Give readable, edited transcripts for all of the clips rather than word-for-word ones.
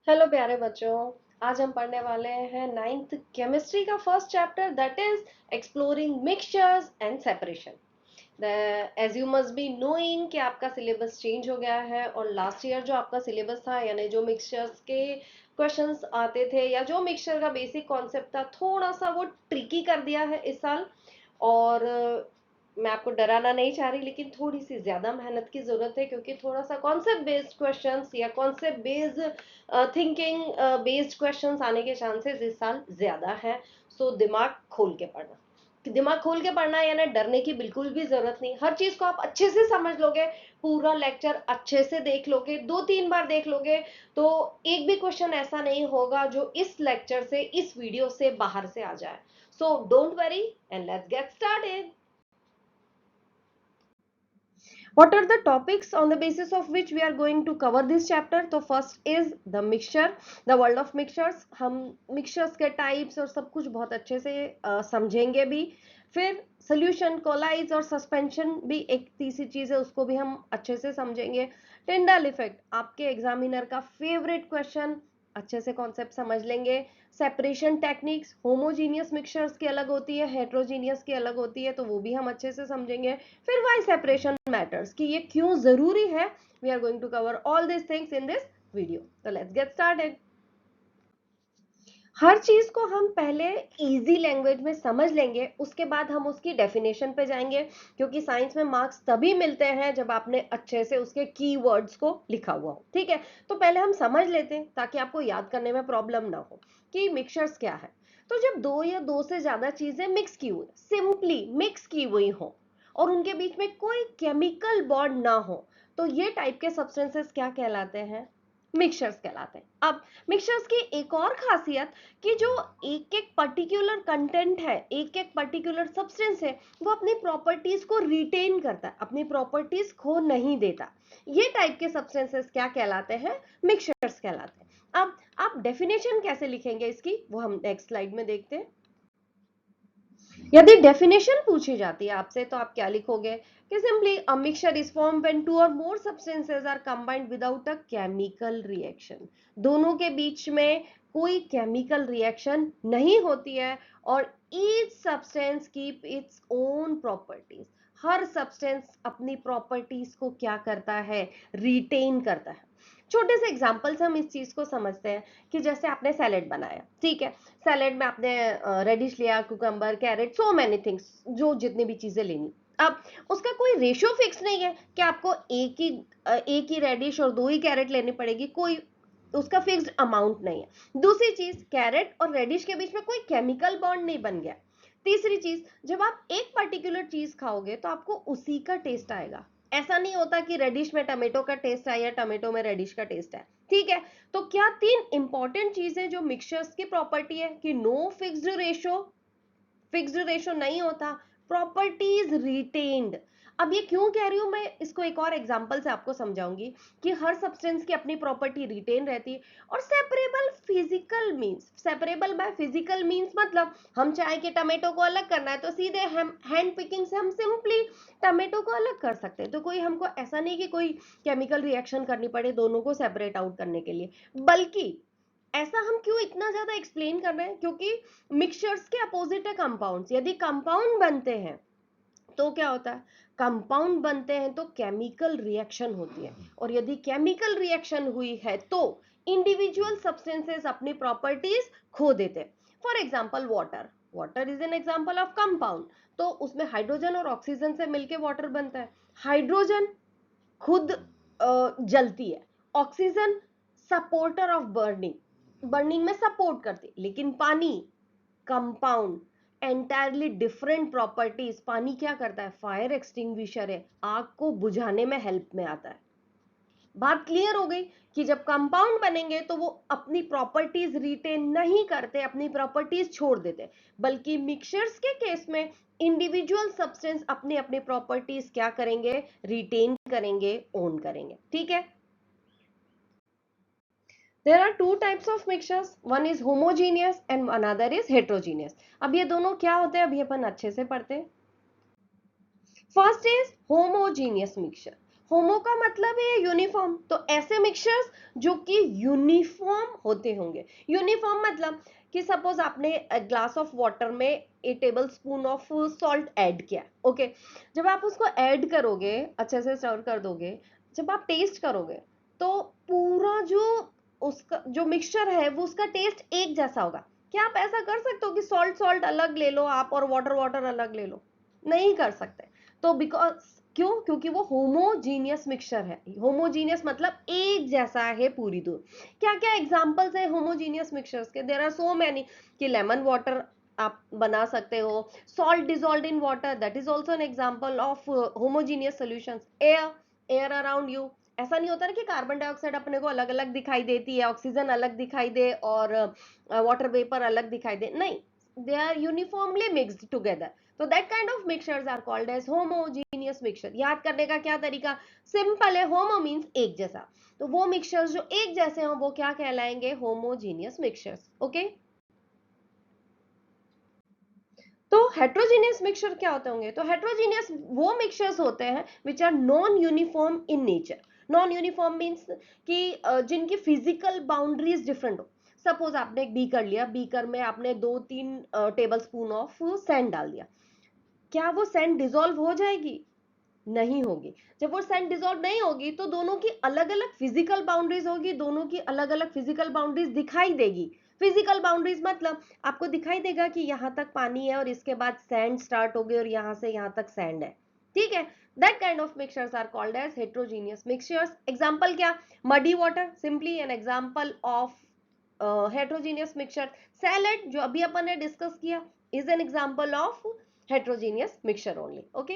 Hello प्यारे बच्चों। आज हम पढ़ने वाले हैं नाइन्थ केमिस्ट्री का first chapter, that is exploring mixtures and separation. As you must be knowing कि आपका सिलेबस चेंज हो गया है और लास्ट ईयर जो आपका सिलेबस था, यानी जो मिक्सचर्स के क्वेश्चंस आते थे या जो मिक्सचर का बेसिक कॉन्सेप्ट था, थोड़ा सा वो ट्रिकी कर दिया है इस साल। और मैं आपको डराना नहीं चाह रही, लेकिन थोड़ी सी ज्यादा मेहनत की जरूरत है, क्योंकि थोड़ा सा कॉन्सेप्ट बेस्ड क्वेश्चंस या concept based thinking based questions आने के चांसेस इस साल ज्यादा है। सो दिमाग खोल के पढ़ना। दिमाग खोल के पढ़ना यानी डरने की बिल्कुल भी जरूरत नहीं। हर चीज को आप अच्छे से समझ लोगे, पूरा लेक्चर अच्छे से देख लोगे, 2-3 बार देख लोगे, तो एक भी क्वेश्चन ऐसा नहीं होगा जो इस लेक्चर से, इस वीडियो से बाहर से आ जाए। So don't worry and let's get started. What are the topics on the basis of which we are going to cover this chapter? तो first is the mixture, the world of mixtures. हम mixtures के types और सब कुछ बहुत अच्छे से समझेंगे भी। फिर solution, colloids और suspension भी एक तीसरी चीज है, उसको भी हम अच्छे से समझेंगे। टिंडल इफेक्ट आपके एग्जामिनर का फेवरेट क्वेश्चन, अच्छे से कॉन्सेप्ट समझ लेंगे। सेपरेशन टेक्निक्स, होमोजीनियस मिक्सचर्स की अलग होती है, हेट्रोजीनियस की अलग होती है, तो वो भी हम अच्छे से समझेंगे। फिर वाई सेपरेशन मैटर्स, कि ये क्यों जरूरी है। We are going to cover all this things in this video. तो लेट्स गेट स्टार्टेड। हर चीज को हम पहले इजी लैंग्वेज में समझ लेंगे, उसके बाद हम उसकी डेफिनेशन पे जाएंगे, क्योंकि साइंस में मार्क्स तभी मिलते हैं जब आपने अच्छे से उसके कीवर्ड्स को लिखा हुआ हो। ठीक है, तो पहले हम समझ लेते हैं ताकि आपको याद करने में प्रॉब्लम ना हो कि मिक्सचर्स क्या है। तो जब दो या दो से ज्यादा चीजें मिक्स की हुई, सिंपली मिक्स की हुई हो, और उनके बीच में कोई केमिकल बॉन्ड ना हो, तो ये टाइप के सब्सटेंसेस क्या कहलाते हैं? मिक्सचर्स कहलाते हैं। अब मिक्सचर्स की एक और खासियत, कि जो एक एक पर्टिकुलर कंटेंट है, एक एक पर्टिकुलर सब्सटेंस है, वो अपनी प्रॉपर्टीज को रिटेन करता है, अपनी प्रॉपर्टीज खो नहीं देता। ये टाइप के सब्सटेंसेस क्या कहलाते हैं? मिक्सचर्स कहलाते हैं। अब आप डेफिनेशन कैसे लिखेंगे इसकी, वो हम नेक्स्ट स्लाइड में देखते हैं। यदि डेफिनेशन पूछी जाती है आपसे, तो आप क्या लिखोगे कि simply a mixture is form when two और more substances are combined without a chemical reaction. दोनों के बीच में कोई केमिकल रिएक्शन नहीं होती है, और each substance keep its own properties. हर सब्सटेंस अपनी प्रॉपर्टीज को क्या करता है? रिटेन करता है। छोटे से एग्जांपल से हम इस चीज को समझते हैं, कि जैसे आपने सैलेड बनाया, ठीक है, सैलेड में आपने रेडिश लिया, cucumber, carrot, so many things, जो जितनी भी चीजें लेनी। अब उसका कोई रेशियो फिक्स नहीं है कि आपको एक ही रेडिश और दो ही कैरेट लेनी पड़ेगी, कोई उसका फिक्स्ड अमाउंट नहीं है। दूसरी चीज, कैरेट और रेडिश के बीच में कोई केमिकल बॉन्ड नहीं बन गया। तीसरी चीज, जब आप एक पर्टिकुलर चीज खाओगे तो आपको उसी का टेस्ट आएगा। ऐसा नहीं होता कि रेडिश में टमेटो का टेस्ट है या टमेटो में रेडिश का टेस्ट है। ठीक है, तो क्या तीन इंपॉर्टेंट चीजें जो मिक्सचर्स की प्रॉपर्टी है, कि नो फिक्स्ड रेशो नहीं होता, प्रॉपर्टीज रिटेन्ड। अब ये क्यों कह रही हूं मैं, इसको एक और एग्जांपल से आपको समझाऊंगी, कि हर सब्सटेंस की अपनी प्रॉपर्टी रिटेन रहती है। और सेपरेबल बाय फिजिकल मींस, मतलब हम चाहे कि टमेटो को अलग करना है, तो सीधे हम हैंड पिकिंग से हम सिंपली टमेटो को अलग कर सकते हैं। तो कोई हमको ऐसा नहीं कि कोई केमिकल रिएक्शन करनी पड़े दोनों को सेपरेट आउट करने के लिए। बल्कि ऐसा हम क्यों इतना ज्यादा एक्सप्लेन कर रहे हैं, क्योंकि मिक्सचर्स के अपोजिट है कंपाउंड्स। यदि कंपाउंड बनते हैं तो क्या होता है? कंपाउंड बनते हैं तो केमिकल रिएक्शन होती है, और यदि केमिकल रिएक्शन हुई है तो इंडिविजुअल सब्सटेंसेस अपनी प्रॉपर्टीज खो देते हैं। For example water, water is an example of compound. तो उसमें हाइड्रोजन और ऑक्सीजन से मिलकर वाटर बनता है। हाइड्रोजन खुद जलती है, oxygen supporter of burning, burning में सपोर्ट करती है। लेकिन पानी, कंपाउंड, एंटायरली डिफरेंट प्रॉपर्टीज। पानी क्या करता है? फायर एक्सटिंग्विशर है, आग को बुझाने में हेल्प में आता है। बात क्लियर हो गई कि जब कंपाउंड बनेंगे तो वो अपनी प्रॉपर्टीज रिटेन नहीं करते, अपनी प्रॉपर्टीज छोड़ देते, बल्कि मिक्सचर्स के केस में इंडिविजुअल सब्सटेंस अपनी अपनी प्रॉपर्टीज क्या करेंगे? रिटेन करेंगे, ओन करेंगे। ठीक है, there are two types of mixtures, one is homogeneous and another is heterogeneous. अब ये दोनों क्या होते हैं, अभी अपन अच्छे से पढ़ते हैं। First is homogeneous mixture. Homo का मतलब है यूनिफॉर्म, तो ऐसे मिक्सचर्स जो कि यूनिफॉर्म होते होंगे। यूनिफॉर्म मतलब कि सपोज आपने ग्लास ऑफ वाटर में a tablespoon of salt add किया, ओके, जब आप उसको ऐड करोगे, अच्छे से सर्व कर दोगे, जब आप टेस्ट करोगे तो पूरा जो उसका जो मिक्सचर है वो उसका टेस्ट एक जैसा होगा। क्या आप ऐसा कर सकते हो कि सॉल्ट सॉल्ट अलग ले लो आप और वाटर वाटर अलग ले लो? नहीं कर सकते। तो बिकॉज क्यों? क्योंकि वो होमोजीनियस मिक्सचर है। होमोजीनियस मतलब एक जैसा है पूरी दूर। क्या क्या एग्जांपल्स है होमोजीनियस मिक्सचर्स के? देयर आर सो मेनी कि लेमन वाटर आप बना सकते हो, salt dissolved in water, that is also an example of homogeneous solutions. Air, air around you, ऐसा नहीं होता ना कि कार्बन डाइऑक्साइड अपने को अलग अलग दिखाई देती है, ऑक्सीजन अलग दिखाई दे और वाटर वेपर अलग दिखाई दे, नहीं, they are uniformly mixed together. तो that kind of mixtures are called as homogeneous mixture. याद करने का क्या तरीका? सिंपल है, होमो मींस एक जैसा, तो वो मिक्सचर्स जो एक जैसे हो वो क्या कहलाएंगे? Homogeneous mixtures. ओके, तो हेट्रोजीनियस मिक्सचर क्या होते होंगे? तो हेट्रोजीनियस वो मिक्सचर्स होते हैं which are non uniform in nature. Non uniform means कि जिनकी फिजिकल बाउंड्रीज डिफरेंट हो। सपोज आपने एक बीकर लिया, बीकर में आपने 2-3 टेबल स्पून ऑफ सैंड डाल दिया, क्या वो सैंड डिसॉल्व हो जाएगी? नहीं होगी। जब वो सैंड डिसॉल्व नहीं होगी तो दोनों की अलग अलग फिजिकल बाउंड्रीज होगी, दोनों की अलग अलग फिजिकल बाउंड्रीज दिखाई देगी। फिजिकल बाउंड्रीज मतलब आपको दिखाई देगा कि यहां तक पानी है और इसके बाद सैंड स्टार्ट हो गई और यहां से यहां तक सैंड है, ठीक है। That kind of mixtures are called as heterogeneous mixtures. Example क्या? Muddy water, simply an example of heterogeneous mixture. Salad, जो अभी अपन ने डिस्कस किया, is an example of heterogeneous mixture only. Okay,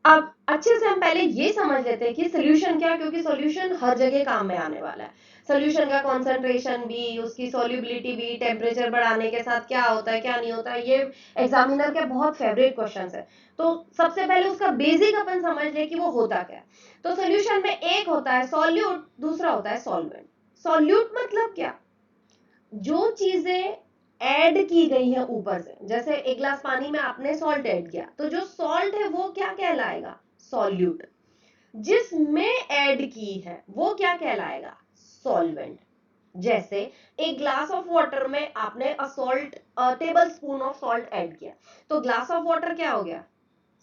अब अच्छे से हम पहले ये समझ लेते हैं कि सोल्यूशन क्या है, क्योंकि सोल्यूशन हर जगह काम में आने वाला है। सोल्यूशन का कॉन्सेंट्रेशन भी, उसकी सॉल्युबिलिटी भी, टेम्परेचर बढ़ाने के साथ क्या होता है क्या नहीं होता है, ये एग्जामिनर के बहुत फेवरेट क्वेश्चंस है। तो सबसे पहले उसका बेसिक अपन समझ ले कि वो होता क्या है। तो सोल्यूशन में एक होता है सॉल्यूट, दूसरा होता है सॉल्वेंट। सॉल्यूट मतलब क्या? जो चीजें ऐड की गई है ऊपर से, जैसे एक गिलास पानी में आपने सॉल्ट ऐड किया, तो जो सॉल्ट है वो क्या कहलाएगा? सॉल्यूट। जिसमें ऐड की है वो क्या कहलाएगा? सॉल्वेंट। जैसे एक ग्लास ऑफ वाटर में आपने salt, table spoon of salt add किया, तो ग्लास ऑफ वाटर क्या हो गया?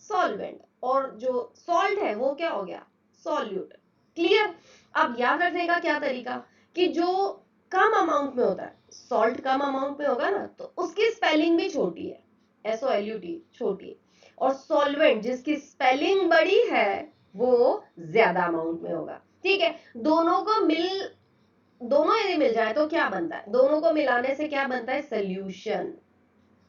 सॉल्वेंट। और जो सॉल्ट है वो क्या हो गया? सॉल्यूट। क्लियर? अब याद रखने का क्या तरीका कि जो कम अमाउंट में होता है, सॉल्ट कम अमाउंट में होगा ना तो उसकी स्पेलिंग भी छोटी है, SOLUT, छोटी है। और सॉल्वेंट जिसकी स्पेलिंग बड़ी है वो ज्यादा अमाउंट में होगा, ठीक है। दोनों यदि मिल जाए तो क्या बनता है? दोनों को मिलाने से क्या बनता है? सोल्यूशन,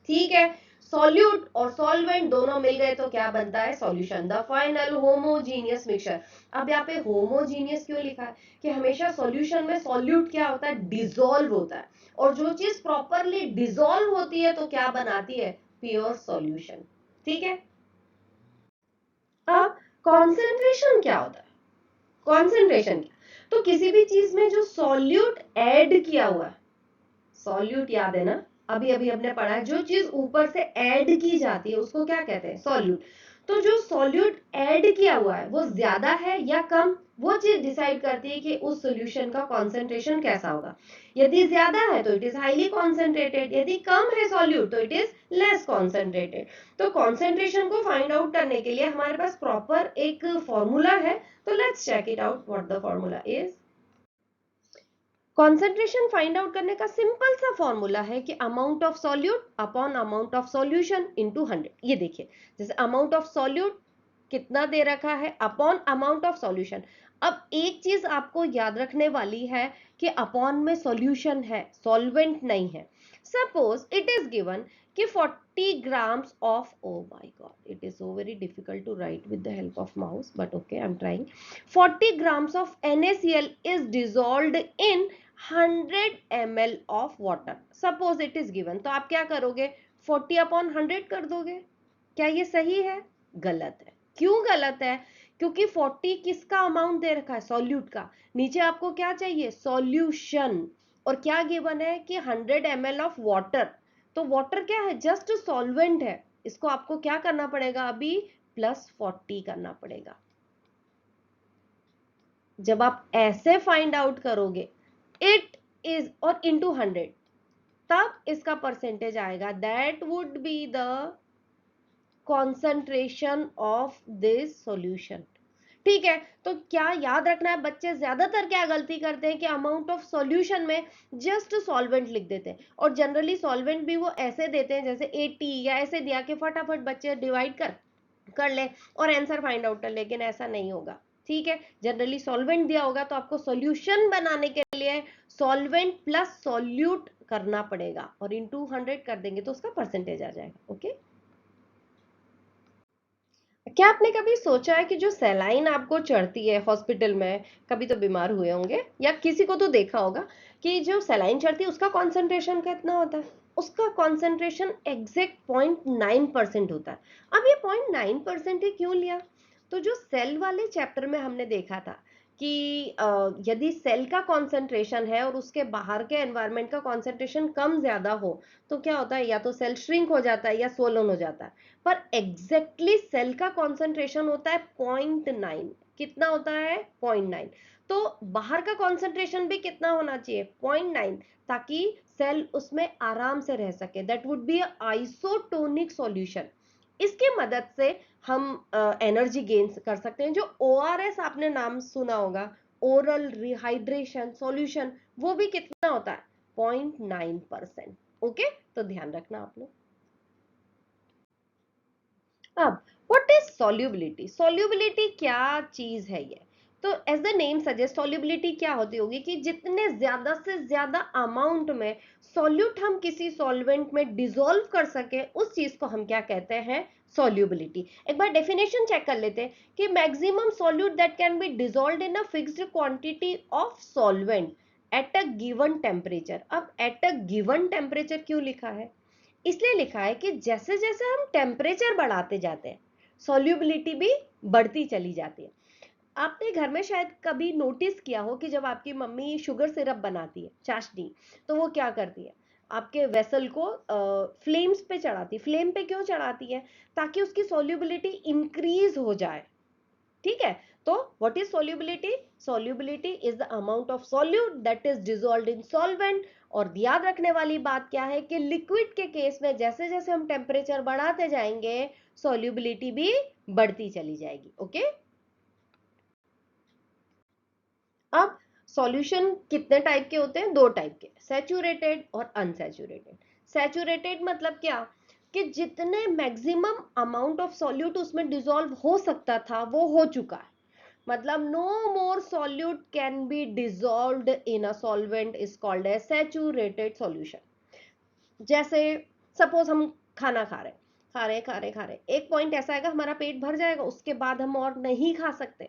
ठीक है। सॉल्यूट और सॉल्वेंट दोनों मिल गए तो क्या बनता है? Solution, the final homogeneous mixture. अब यहाँ पे होमोजीनियस क्यों लिखा है? कि हमेशा सॉल्यूशन में सॉल्यूट क्या होता है? डिसॉल्व होता है, और जो चीज प्रॉपरली डिसॉल्व होती है तो क्या बनाती है? प्योर सॉल्यूशन, ठीक है। अब कॉन्सेंट्रेशन क्या होता है? कॉन्सेंट्रेशन क्या? तो किसी भी चीज में जो सॉल्यूट ऐड किया हुआ है, सॉल्यूट याद है ना, अभी अभी हमने पढ़ा है, जो चीज ऊपर से ऐड की जाती है उसको क्या कहते हैं? सॉल्यूट। तो जो सॉल्यूट ऐड किया हुआ है वो ज्यादा है या कम, वो चीज डिसाइड करती है कि उस सॉल्यूशन का कॉन्सेंट्रेशन कैसा होगा। यदि ज्यादा है तो इट इज हाईली कॉन्सेंट्रेटेड, यदि कम है सॉल्यूट तो इट इज लेस कॉन्सेंट्रेटेड। तो कॉन्सेंट्रेशन को फाइंड आउट करने के लिए हमारे पास प्रॉपर एक फॉर्मूला है, तो let's check it out what the formula is. Concentration find out करने का सिंपल सा फॉर्मूला है कि amount of solute upon amount of solution into 100। ये देखिए, जैसे अमाउंट ऑफ सॉल्यूट कितना दे रखा है अपॉन अमाउंट ऑफ सॉल्यूशन। अब एक चीज आपको याद रखने वाली है कि अपॉन में सॉल्यूशन है, सॉल्वेंट नहीं है। सपोज इट इज गिवन कि 40 grams of, oh my god, it is so very difficult to write with the help of mouse, but okay, I'm trying. 40 grams of NaCl is dissolved in 100 ml of water. Suppose it is given, तो आप क्या करोगे? 40 upon 100 कर दोगे। क्या ये सही है? गलत है। क्यों गलत है? क्योंकि 40 किसका अमाउंट दे रखा है? सॉल्यूट का। नीचे आपको क्या चाहिए? सॉल्यूशन। और क्या गिवन है कि 100 ml ऑफ वाटर। तो वाटर क्या है? जस्ट सॉल्वेंट है। इसको आपको क्या करना पड़ेगा? अभी प्लस 40 करना पड़ेगा। जब आप ऐसे फाइंड आउट करोगे इट इज और इंटू 100, तब इसका परसेंटेज आएगा। That would be the concentration of this solution. ठीक है, तो क्या याद रखना है, बच्चे ज्यादातर क्या गलती करते हैं कि अमाउंट ऑफ सॉल्यूशन में जस्ट सॉल्वेंट लिख देते हैं, और जनरली सॉल्वेंट भी वो ऐसे देते हैं जैसे 80 या ऐसे दिया कि फटाफट बच्चे डिवाइड कर ले और आंसर फाइंड आउट कर, लेकिन ऐसा नहीं होगा। ठीक है, जनरली सॉल्वेंट दिया होगा तो आपको सॉल्यूशन बनाने के लिए सॉल्वेंट प्लस सॉल्यूट करना पड़ेगा और इनटू 100 कर देंगे तो उसका परसेंटेज आ जाएगा। ओके, क्या आपने कभी सोचा है कि जो सैलाइन आपको चढ़ती है हॉस्पिटल में, कभी तो बीमार हुए होंगे या किसी को तो देखा होगा कि जो सैलाइन चढ़ती है उसका कॉन्सेंट्रेशन कितना होता है? उसका कॉन्सेंट्रेशन एग्जैक्ट 0.9% होता है। अब ये 0.9% ही क्यों लिया? तो जो सेल वाले चैप्टर में हमने देखा था कि यदि सेल का कॉन्सेंट्रेशन है और उसके बाहर के एनवायरनमेंट का कॉन्सेंट्रेशन कम ज्यादा हो तो क्या होता है, या तो सेल श्रिंक हो जाता है या सोलन हो जाता है। पर एग्जैक्टली सेल का कॉन्सेंट्रेशन होता है 0.9। कितना होता है? 0.9। तो बाहर का कॉन्सेंट्रेशन भी कितना होना चाहिए? 0.9, ताकि सेल उसमें आराम से रह सके। That would be isotonic solution. इसकी मदद से हम एनर्जी गेन कर सकते हैं। जो ORS आपने नाम सुना होगा, ओरल रिहाइड्रेशन सॉल्यूशन, वो भी कितना होता है? 0.9%। ओके, तो ध्यान रखना आप लोग। अब व्हाट इज सॉल्युबिलिटी? सॉल्युबिलिटी क्या चीज है ये? तो as the name suggest, solubility क्या होती होगी कि जितने ज्यादा से ज्यादा अमाउंट में सॉल्यूट हम किसी सॉल्वेंट में डिसॉल्व कर सके, उस चीज को हम क्या कहते हैं? सॉल्युबिलिटी। एक बार डेफिनेशन चेक कर लेते हैं कि maximum solute that can be dissolved in a fixed quantity of solvent at a given temperature. अब एट अ गिवन टेम्परेचर क्यों लिखा है? इसलिए लिखा है कि जैसे जैसे हम टेम्परेचर बढ़ाते जाते हैं सॉल्युबिलिटी भी बढ़ती चली जाती है। आपने घर में शायद कभी नोटिस किया हो कि जब आपकी मम्मी शुगर सिरप बनाती है, चाशनी, तो वो क्या करती है? आपके वेसल को फ्लेम्स पे चढ़ाती। फ्लेम पे क्यों चढ़ाती है? ताकि उसकी सॉल्युबिलिटी इंक्रीज हो जाए। ठीक है, तो what is solubility? Solubility is the amount of solute that is dissolved in solvent. और याद रखने वाली बात क्या है कि लिक्विड के केस में जैसे जैसे हम टेम्परेचर बढ़ाते जाएंगे सॉल्युबिलिटी भी बढ़ती चली जाएगी। ओके, अब सॉल्यूशन कितने टाइप के होते हैं? दो टाइप के, सैचुरेटेड और अनसैचुरेटेड। सैचुरेटेड मतलब क्या कि जितने मैक्सिमम अमाउंट ऑफ सॉल्यूट उसमें डिसॉल्व हो सकता था वो हो चुका है। मतलब no more solute can be dissolved in a solvent is called as saturated solution. जैसे सपोज हम खाना खा रहे एक पॉइंट ऐसा आएगा हमारा पेट भर जाएगा, उसके बाद हम और नहीं खा सकते।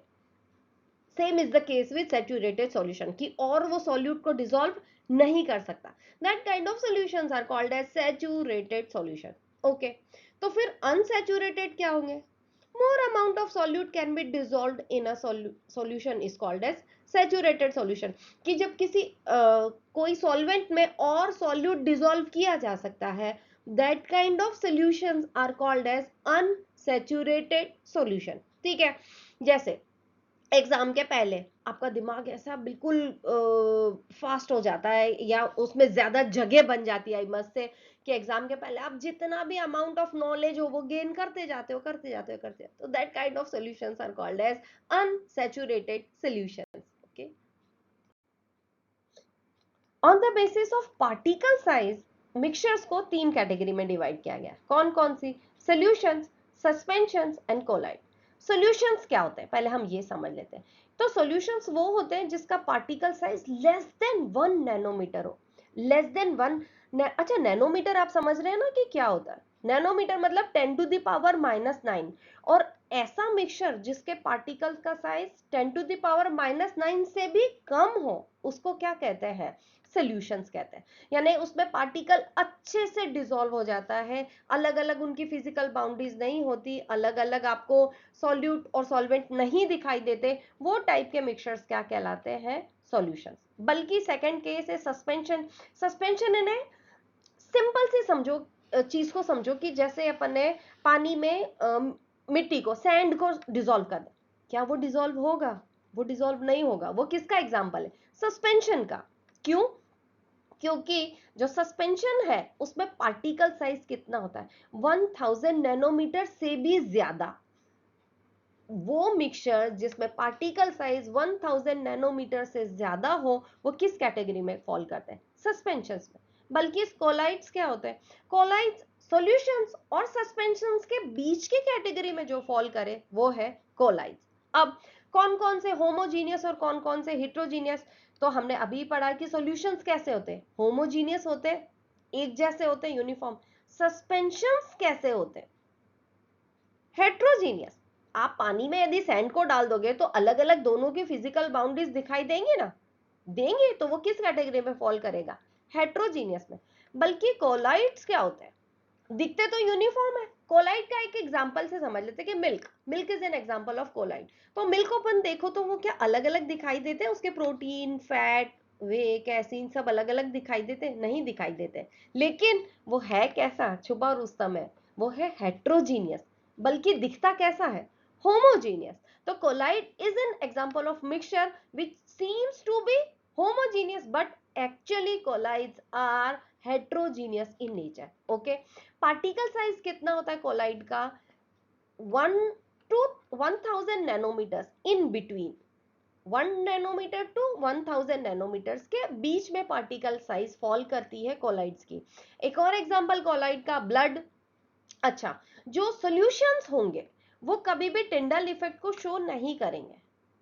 Same is the case with saturated solution कि और वो सॉल्यूट को डिसॉल्व नहीं कर सकता। That kind of solutions are called as saturated solution. Okay, तो फिर अनसैचुरेटेड क्या होंगे? more amount of solute can be dissolved in a solution is called as saturated solution। कि जब किसी कोई सॉल्वेंट में और सॉल्यूट डिसॉल्व किया जा सकता है, that kind of solutions are called as unsaturated solution। ठीक है, जैसे एग्जाम के पहले आपका दिमाग ऐसा बिल्कुल फास्ट हो जाता है या उसमें ज्यादा जगह बन जाती है, आई मस्ट से, कि एग्जाम के पहले आप जितना भी अमाउंट ऑफ नॉलेज हो वो गेन करते जाते हो। तो that kind of solutions are called as unsaturated solutions. Okay, on the basis of particle size mixtures को तीन कैटेगरी में डिवाइड किया गया। कौन कौन सी? Solutions, suspensions and colloid. Solutions क्या होते हैं पहले हम ये समझ लेते हैं। तो सॉल्यूशंस वो होते हैं जिसका particle size less than 1 nanometre हो। Less than 1। अच्छा, नैनोमीटर आप समझ रहे हैं ना कि क्या होता है? नैनोमीटर मतलब 10⁻⁻⁹। और ऐसा मिक्सचर जिसके पार्टिकल का साइज 10⁻⁻⁹ से भी कम हो उसको क्या कहते हैं? सॉल्यूशंस कहते हैं। यानी उसमें पार्टिकल अच्छे से डिसॉल्व हो जाता है, अलग अलग उनकी फिजिकल बाउंड्रीज नहीं होती, अलग अलग आपको सॉल्यूट और सॉल्वेंट नहीं दिखाई देते, वो टाइप के मिक्सचर्स क्या कहलाते हैं? सॉल्यूशंस। बल्कि सेकंड केस है सस्पेंशन। सस्पेंशन इन्हें सिंपल सी समझो, चीज को समझो कि जैसे अपन ने पानी में मिट्टी को, सैंड को डिसॉल्व कर दे, क्या वो डिसॉल्व होगा? वो डिसॉल्व नहीं होगा। वो किसका एग्जाम्पल है? सस्पेंशन का। क्यों? क्योंकि जो सस्पेंशन है उसमें पार्टिकल साइज कितना होता है? 1000 नैनोमीटर से भी ज्यादा। वो मिक्सचर जिसमें पार्टिकल साइज 1000 नैनोमीटर से ज्यादा हो, वो किस कैटेगरी में फॉल करते हैं? सस्पेंशंस में। बल्कि कोलाइड्स क्या होते हैं? कोलाइड्स सॉल्यूशंस और सस्पेंशंस के बीच की कैटेगरी में जो फॉल करे वो है कोलाइड्स। अब कौन कौन से होमोजीनियस और कौन कौन से हेट्रोजीनियस? तो हमने अभी पढ़ा कि सॉल्यूशंस कैसे होते हैं? होमोजीनियस होते हैं, एक जैसे होते हैं, यूनिफॉर्म। सस्पेंशंस कैसे होते हैं? हेट्रोजीनियस। आप पानी में यदि सैंड को डाल दोगे तो अलग अलग दोनों की फिजिकल बाउंड्रीज दिखाई देंगे ना? देंगे। तो वो किस कैटेगरी में फॉल करेगा? हेट्रोजीनियस में। बल्कि कोलाइड्स क्या होते हैं? दिखते तो यूनिफॉर्म है। कोलाइड का एक एग्जांपल से समझ लेते हैं कि milk is an example of colloid. तो मिल्क अपन देखो तो वो क्या अलग अलग दिखाई देते हैं? उसके प्रोटीन, फैट, वे, कैसीन सब अलग अलग दिखाई देते हैं? नहीं दिखाई देते। लेकिन वो है कैसा? छुपा रुस्तम है। वो है हेट्रोजीनियस। बल्कि दिखता कैसा है? होमोजीनियस। तो colloid is an example of mixture which seems to be homogeneous but actually colloids are heterogeneous in nature. Okay, particle size कितना होता है कोलाइड का? 1 to 1000 nanometers in between. 1 nanometer to 1000 nanometers के बीच में पार्टिकल साइज फॉल करती है collides की। एक और एग्जांपल कोलाइड का, ब्लड। अच्छा, जो सॉल्यूशंस होंगे वो कभी भी टिंडल इफेक्ट को शो नहीं करेंगे।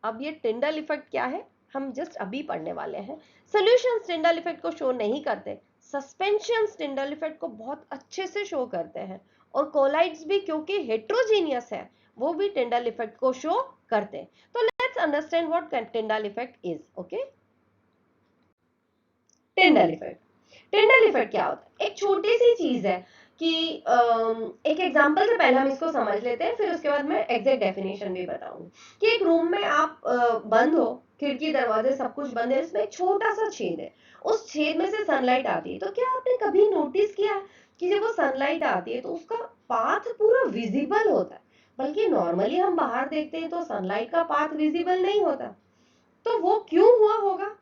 अब ये टिंडल इफेक्ट क्या है हम जस्ट अभी पढ़ने वाले हैं। सॉल्यूशंस टिंडल इफेक्ट को शो नहीं करते, सस्पेंशंस टिंडल इफेक्ट को बहुत अच्छे से शो करते हैं। और कोलाइड्स भी क्योंकि हेट्रोजीनियस है वो भी टिंडल इफेक्ट को शो करते हैं। तो let's understand what टिंडल effect is. Okay, Tyndall effect. Tyndall effect क्या होता है? एक छोटी सी चीज है कि एक एग्जांपल से पहले हम इसको समझ लेते हैं, फिर उसके बाद मैं एग्जैक्ट डेफिनेशन भी बताऊंगी। कि एक रूम में आप बंद हो, खिड़की दरवाजे सब कुछ बंद है, इसमें एक छोटा सा छेद है, उस छेद में से सनलाइट आती है। तो क्या आपने कभी नोटिस किया कि जब वो सनलाइट आती है तो उसका पाथ पूरा विजिबल होता है? बल्कि नॉर्मली हम बाहर देखते हैं तो सनलाइट का पाथ विजिबल नहीं होता। तो वो क्यों हुआ होगा?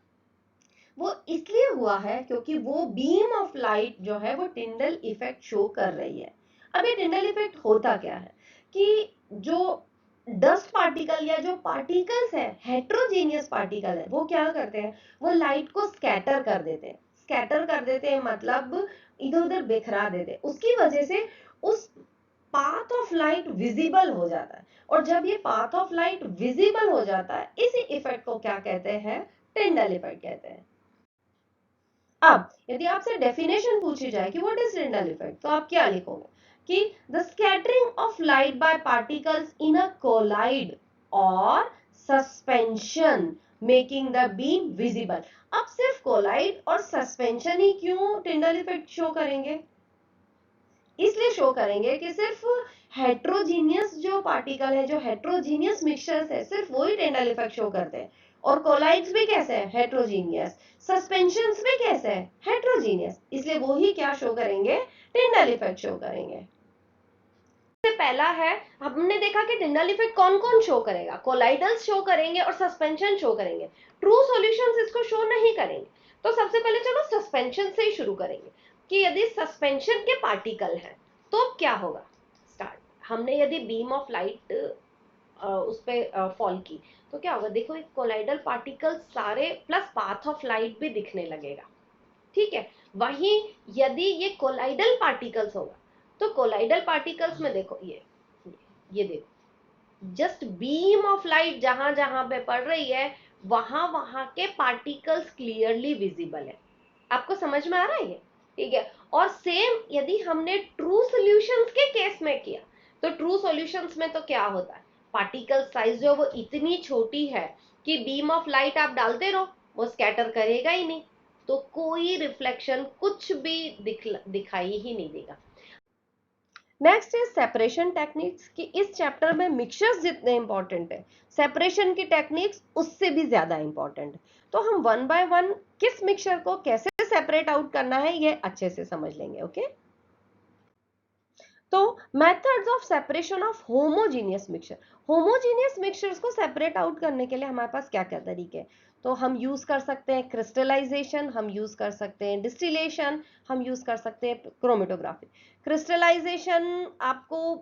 वो इसलिए हुआ है क्योंकि वो बीम ऑफ लाइट जो है वो टिंडल इफेक्ट शो कर रही है। अब ये टिंडल इफेक्ट होता क्या है कि जो डस्ट पार्टिकल या जो पार्टिकल्स है, हेट्रोजीनियस पार्टिकल है, वो क्या करते हैं? वो लाइट को स्कैटर कर देते हैं। स्कैटर कर देते हैं मतलब इधर उधर बिखरा देते हैं। उसकी वजह से उस पाथ ऑफ लाइट विजिबल हो जाता है। और जब ये पाथ ऑफ लाइट विजिबल हो जाता है, इसी इफेक्ट को क्या कहते हैं? टिंडल इफेक्ट कहते हैं। अब यदि आपसे डेफिनेशन पूछी जाए कि व्हाट इज टिंडल इफेक्ट, तो आप क्या लिखोगे? कि the scattering of light by particles in a colloid और suspension making the beam visible. अब सिर्फ कोलाइड और सस्पेंशन ही क्यों टिंडल इफेक्ट शो करेंगे? इसलिए शो करेंगे कि सिर्फ हेट्रोजीनियस जो पार्टिकल है, जो हेट्रोजीनियस मिक्सचर्स है, सिर्फ वही टिंडल इफेक्ट शो करते हैं। और कोलाइड्स भी कैसे हैं? हेट्रोजीनियस। सस्पेंशंस भी कैसे हैं? हेट्रोजीनियस। इसलिए वो ही क्या शो करेंगे? टिंडल इफेक्ट शो करेंगे। सबसे पहला है, हमने देखा कि टिंडल इफेक्ट कौन कौन शो करेगा? कोलाइडल्स शो करेंगे और सस्पेंशन शो करेंगे। ट्रू सॉल्यूशंस इसको शो नहीं करेंगे। तो सबसे पहले चलो सस्पेंशन से ही शुरू करेंगे कि यदि सस्पेंशन के पार्टिकल हैं तो क्या होगा। स्टार्ट, हमने यदि बीम ऑफ लाइट उस पे फॉल की तो क्या होगा? देखो, एक कोलाइडल पार्टिकल सारे प्लस पाथ ऑफ लाइट भी दिखने लगेगा। ठीक है। वहीं यदि ये कोलाइडल पार्टिकल्स होगा तो कोलाइडल पार्टिकल्स में देखो, ये देखो, जस्ट बीम ऑफ लाइट जहां जहां पे पड़ रही है वहां वहां के पार्टिकल्स क्लियरली विजिबल है। आपको समझ में आ रहा है ये? ठीक है। और सेम यदि हमने ट्रू सॉल्यूशंस के केस में किया तो ट्रू सॉल्यूशंस में तो क्या होता है? पार्टिकल साइज जो वो इतनी छोटी है कि बीम ऑफ लाइट आप डालते रहो वो स्कैटर करेगा ही नहीं, तो कोई रिफ्लेक्शन कुछ भी दिखाई ही नहीं देगा। Next is separation techniques. कि इस चैप्टर में मिक्सचर्स जितने इंपॉर्टेंट है, सेपरेशन की टेक्निक्स उससे भी ज्यादा इंपॉर्टेंट है। तो हम वन बाय वन किस मिक्सचर को कैसे सेपरेट आउट करना है ये अच्छे से समझ लेंगे। ओके, तो methods of separation of homogeneous mixture, homogeneous mixtures को सेपरेट आउट करने के लिए हमारे पास क्या क्या तरीके हैं? तो हम यूज कर सकते हैं क्रिस्टलाइजेशन, हम यूज कर सकते हैं डिस्टिलेशन, हम यूज कर सकते हैं क्रोमेटोग्राफी। क्रिस्टलाइजेशन आपको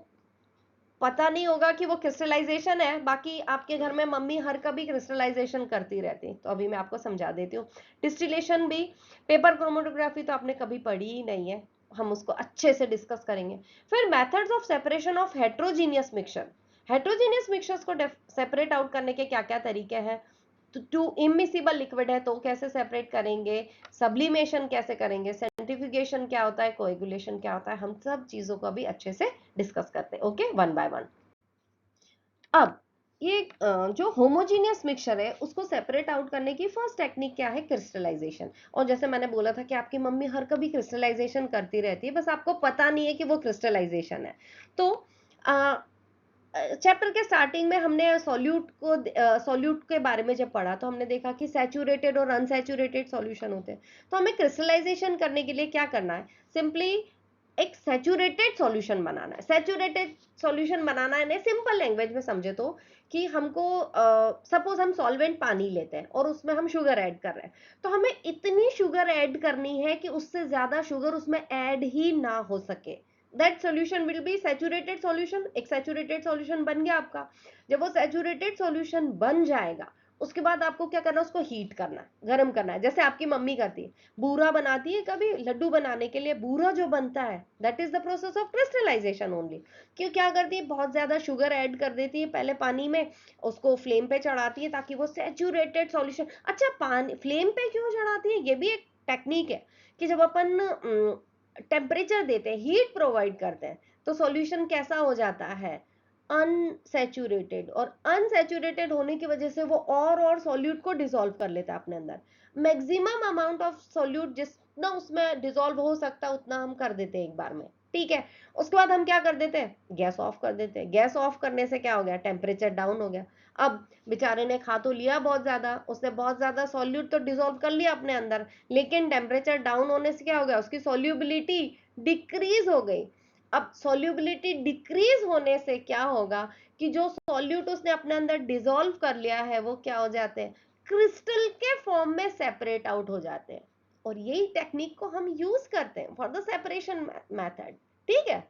पता नहीं होगा कि वो क्रिस्टलाइजेशन है, बाकी आपके घर में मम्मी हर कभी क्रिस्टलाइजेशन करती रहती, तो अभी मैं आपको समझा देती हूँ। डिस्टिलेशन भी, पेपर क्रोमेटोग्राफी तो आपने कभी पढ़ी ही नहीं है, हम उसको अच्छे से डिस्कस करेंगे। फिर methods of separation of heterogeneous mixture, heterogeneous mixtures को सेपरेट आउट करने के क्या क्या तरीके हैं? टू इमिसिबल लिक्विड है तो कैसे सेपरेट करेंगे, सब्लिमेशन कैसे करेंगे, सेंट्रीफ्यूगेशन क्या होता है, कोएगुलेशन क्या होता है, हम सब चीजों को भी अच्छे से डिस्कस करते हैं, ओके, वन बाय वन। अब ये जो होमोजीनियस मिक्सचर है उसको सेपरेट आउट करने की फर्स्ट टेक्निक क्या है? क्रिस्टलाइजेशन। और जैसे मैंने बोला था कि आपकी मम्मी हर कभी क्रिस्टलाइजेशन करती रहती है, बस आपको पता नहीं है कि वो क्रिस्टलाइजेशन है। तो चैप्टर के स्टार्टिंग में हमने सॉल्यूट के बारे में जब पढ़ा तो हमने देखा कि सैचुरेटेड और अनसैचुरेटेड सॉल्यूशन होते हैं। तो हमें क्रिस्टलाइजेशन करने के लिए क्या करना है? सिंपली एक सैचुरेटेड सॉल्यूशन बनाना है। सैचुरेटेड सॉल्यूशन बनाना है, सिंपल लैंग्वेज में समझे तो, कि हमको सपोज हम सॉल्वेंट पानी लेते हैं और उसमें हम शुगर ऐड कर रहे हैं, तो हमें इतनी शुगर ऐड करनी है कि उससे ज्यादा शुगर उसमें ऐड ही ना हो सके। That solution will be saturated solution. एक सैचुरेटेड सॉल्यूशन बन गया आपका। जब वो सैचुरेटेड सॉल्यूशन बन जाएगा उसके बाद आपको क्या करना है? उसको हीट करना है, गर्म करना है, जैसे आपकी मम्मी करती है। बूरा बनाती है, कभी लड्डू बनाने के लिए बूरा जो बनता है that is the process of crystallization only. क्यों क्या करती है? बहुत ज्यादा शुगर ऐड कर देती है पहले पानी में, उसको फ्लेम पे चढ़ाती है ताकि वो सैचुरेटेड सॉल्यूशन। अच्छा, पानी फ्लेम पे क्यों चढ़ाती है? ये भी एक टेक्निक है कि जब अपन टेम्परेचर देते हैं, हीट प्रोवाइड करते हैं, तो सॉल्यूशन कैसा हो जाता है? अनसैचुरेटेड। और अनसैचुरेटेड होने की वजह से वो और सॉल्यूट को डिसॉल्व कर लेता है अपने अंदर। मैक्सिमम अमाउंट ऑफ सॉल्यूट जितना उसमें डिसॉल्व हो सकता है उतना हम कर देते हैं एक बार में, ठीक है। उसके बाद हम क्या कर देते हैं? गैस ऑफ कर देते हैं। गैस ऑफ करने से क्या हो गया? टेम्परेचर डाउन हो गया। अब बेचारे ने खा तो लिया बहुत ज्यादा, उसने बहुत ज्यादा सॉल्यूट तो डिसॉल्व कर लिया अपने अंदर, लेकिन टेम्परेचर डाउन होने से क्या हो गया? उसकी सॉल्युबिलिटी डिक्रीज हो गई। अब सॉल्युबिलिटी डिक्रीज होने से क्या होगा कि जो सॉल्यूट उसने अपने अंदर डिसॉल्व कर लिया है वो क्या हो जाते हैं? क्रिस्टल के फॉर्म में सेपरेट आउट हो जाते हैं। और यही टेक्निक को हम यूज करते हैं फॉर द सेपरेशन मेथड, ठीक है।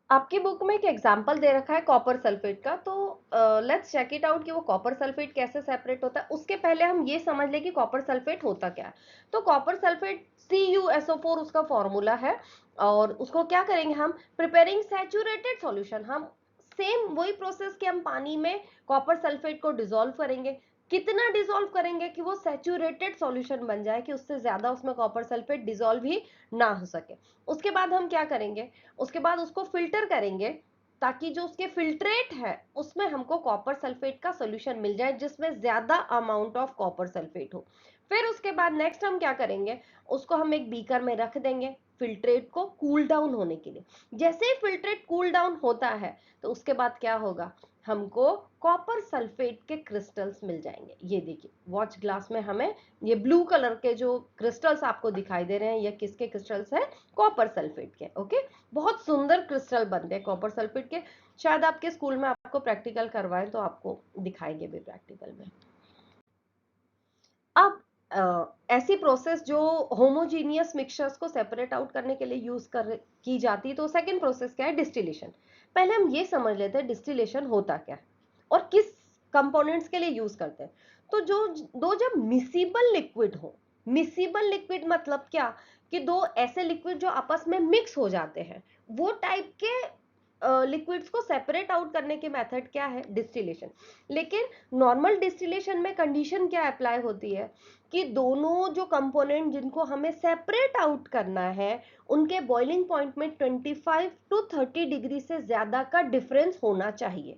आपकी बुक में एक एग्जाम्पल दे रखा है कॉपर सल्फेट का, तो लेट्स चेक इट आउट कि वो कॉपर सल्फेट कैसे सेपरेट होता है। उसके पहले हम ये समझ ले कि कॉपर सल्फेट होता क्या है। तो कॉपर सल्फेट CuSO4 उसका फॉर्मूला है। और उसको क्या करेंगे हम? Preparing saturated solution. हम सेम वही प्रोसेस कि हम पानी में कॉपर सल्फेट को डिसॉल्व करेंगे। कितना डिसॉल्व करेंगे कि वो सैचुरेटेड सॉल्यूशन बन जाए, कि उससे ज्यादा उसमें कॉपर सल्फेट डिसॉल्व ही ना हो सके। उसके बाद हम क्या करेंगे? उसके बाद उसको फिल्टर करेंगे ताकि जो उसके फिल्ट्रेट है उसमें हमको कॉपर सल्फेट का सोल्यूशन मिल जाए जिसमें ज्यादा अमाउंट ऑफ कॉपर सल्फेट हो। फिर उसके बाद नेक्स्ट हम क्या करेंगे? उसको हम एक बीकर में रख देंगे फिल्ट्रेट को कूल डाउन होने के लिए। जैसे ही फिल्ट्रेट कूल डाउन होता है तो उसके बाद क्या होगा? हमको कॉपर सल्फेट के क्रिस्टल्स मिल जाएंगे। ये देखिए वॉच ग्लास में हमें ये ब्लू कलर के जो क्रिस्टल्स आपको दिखाई दे रहे हैं, ये किसके क्रिस्टल्स हैं? कॉपर सल्फेट के, ओके। बहुत सुंदर क्रिस्टल बनते हैं कॉपर सल्फेट के। शायद आपके स्कूल में आपको प्रैक्टिकल करवाएं तो आपको दिखाएंगे भी प्रैक्टिकल में। अब ऐसी प्रोसेस जो होमोजीनियस मिक्सचर्स को सेपरेट आउट करने के लिए यूज की जाती है, तो सेकंड प्रोसेस क्या है? डिस्टिलेशन। पहले हम ये समझ लेते हैं डिस्टिलेशन होता क्या है और किस कंपोनेंट्स के लिए यूज करते हैं। तो जब मिसिबल लिक्विड हो, मिसिबल लिक्विड मतलब क्या? कि दो ऐसे लिक्विड जो आपस में मिक्स हो जाते हैं, वो टाइप के लिक्विड्स को सेपरेट आउट करने के मेथड क्या है? डिस्टिलेशन। लेकिन नॉर्मल डिस्टिलेशन में कंडीशन क्या अप्लाई होती है कि दोनों जो कंपोनेंट जिनको हमें सेपरेट आउट करना है उनके बॉइलिंग पॉइंट में 25 टू 30 डिग्री से ज्यादा का डिफरेंस होना चाहिए।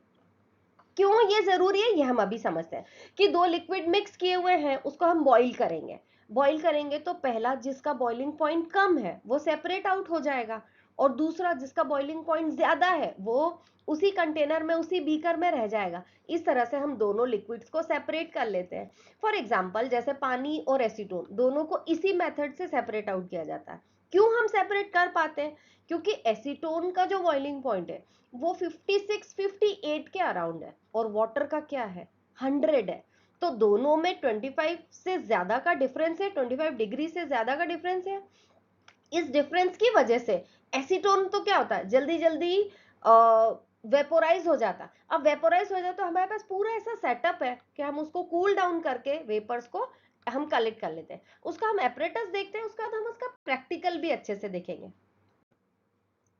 क्यों ये जरूरी है ये हम अभी समझते हैं। कि दो लिक्विड मिक्स किए हुए हैं उसको हम बॉईल करेंगे, बॉईल करेंगे तो पहला जिसका बॉइलिंग पॉइंट कम है वो सेपरेट आउट हो जाएगा, और दूसरा जिसका बॉइलिंग पॉइंट ज्यादा है वो उसी कंटेनर में, उसी बीकर में रह जाएगा। इस तरह से हम दोनों लिक्विड्स को सेपरेट कर लेते हैं। फॉर एग्जाम्पल जैसे पानी और एसीटोन दोनों को इसी मेथड से सेपरेट आउट किया जाता है। क्यों हम सेपरेट कर पाते हैं? क्योंकि एसीटोन का जो बॉइलिंग पॉइंट है वो 56-58 के अराउंड है और वाटर का क्या है, 100 है। तो दोनों में 25 से ज्यादा का डिफरेंस है, 25 डिग्री से ज्यादा का डिफरेंस है। इस डिफरेंस की वजह से एसीटोन तो क्या होता है, जल्दी जल्दी वेपोराइज हो जाता। अब वेपोराइज हो जाता तो हमारे पास पूरा ऐसा सेटअप है कि हम उसको कूल डाउन करके वेपर्स को हम कलेक्ट कर लेते हैं। उसका हम एपरेटस देखते हैं, उसके बाद हम उसका प्रैक्टिकल भी अच्छे से देखेंगे।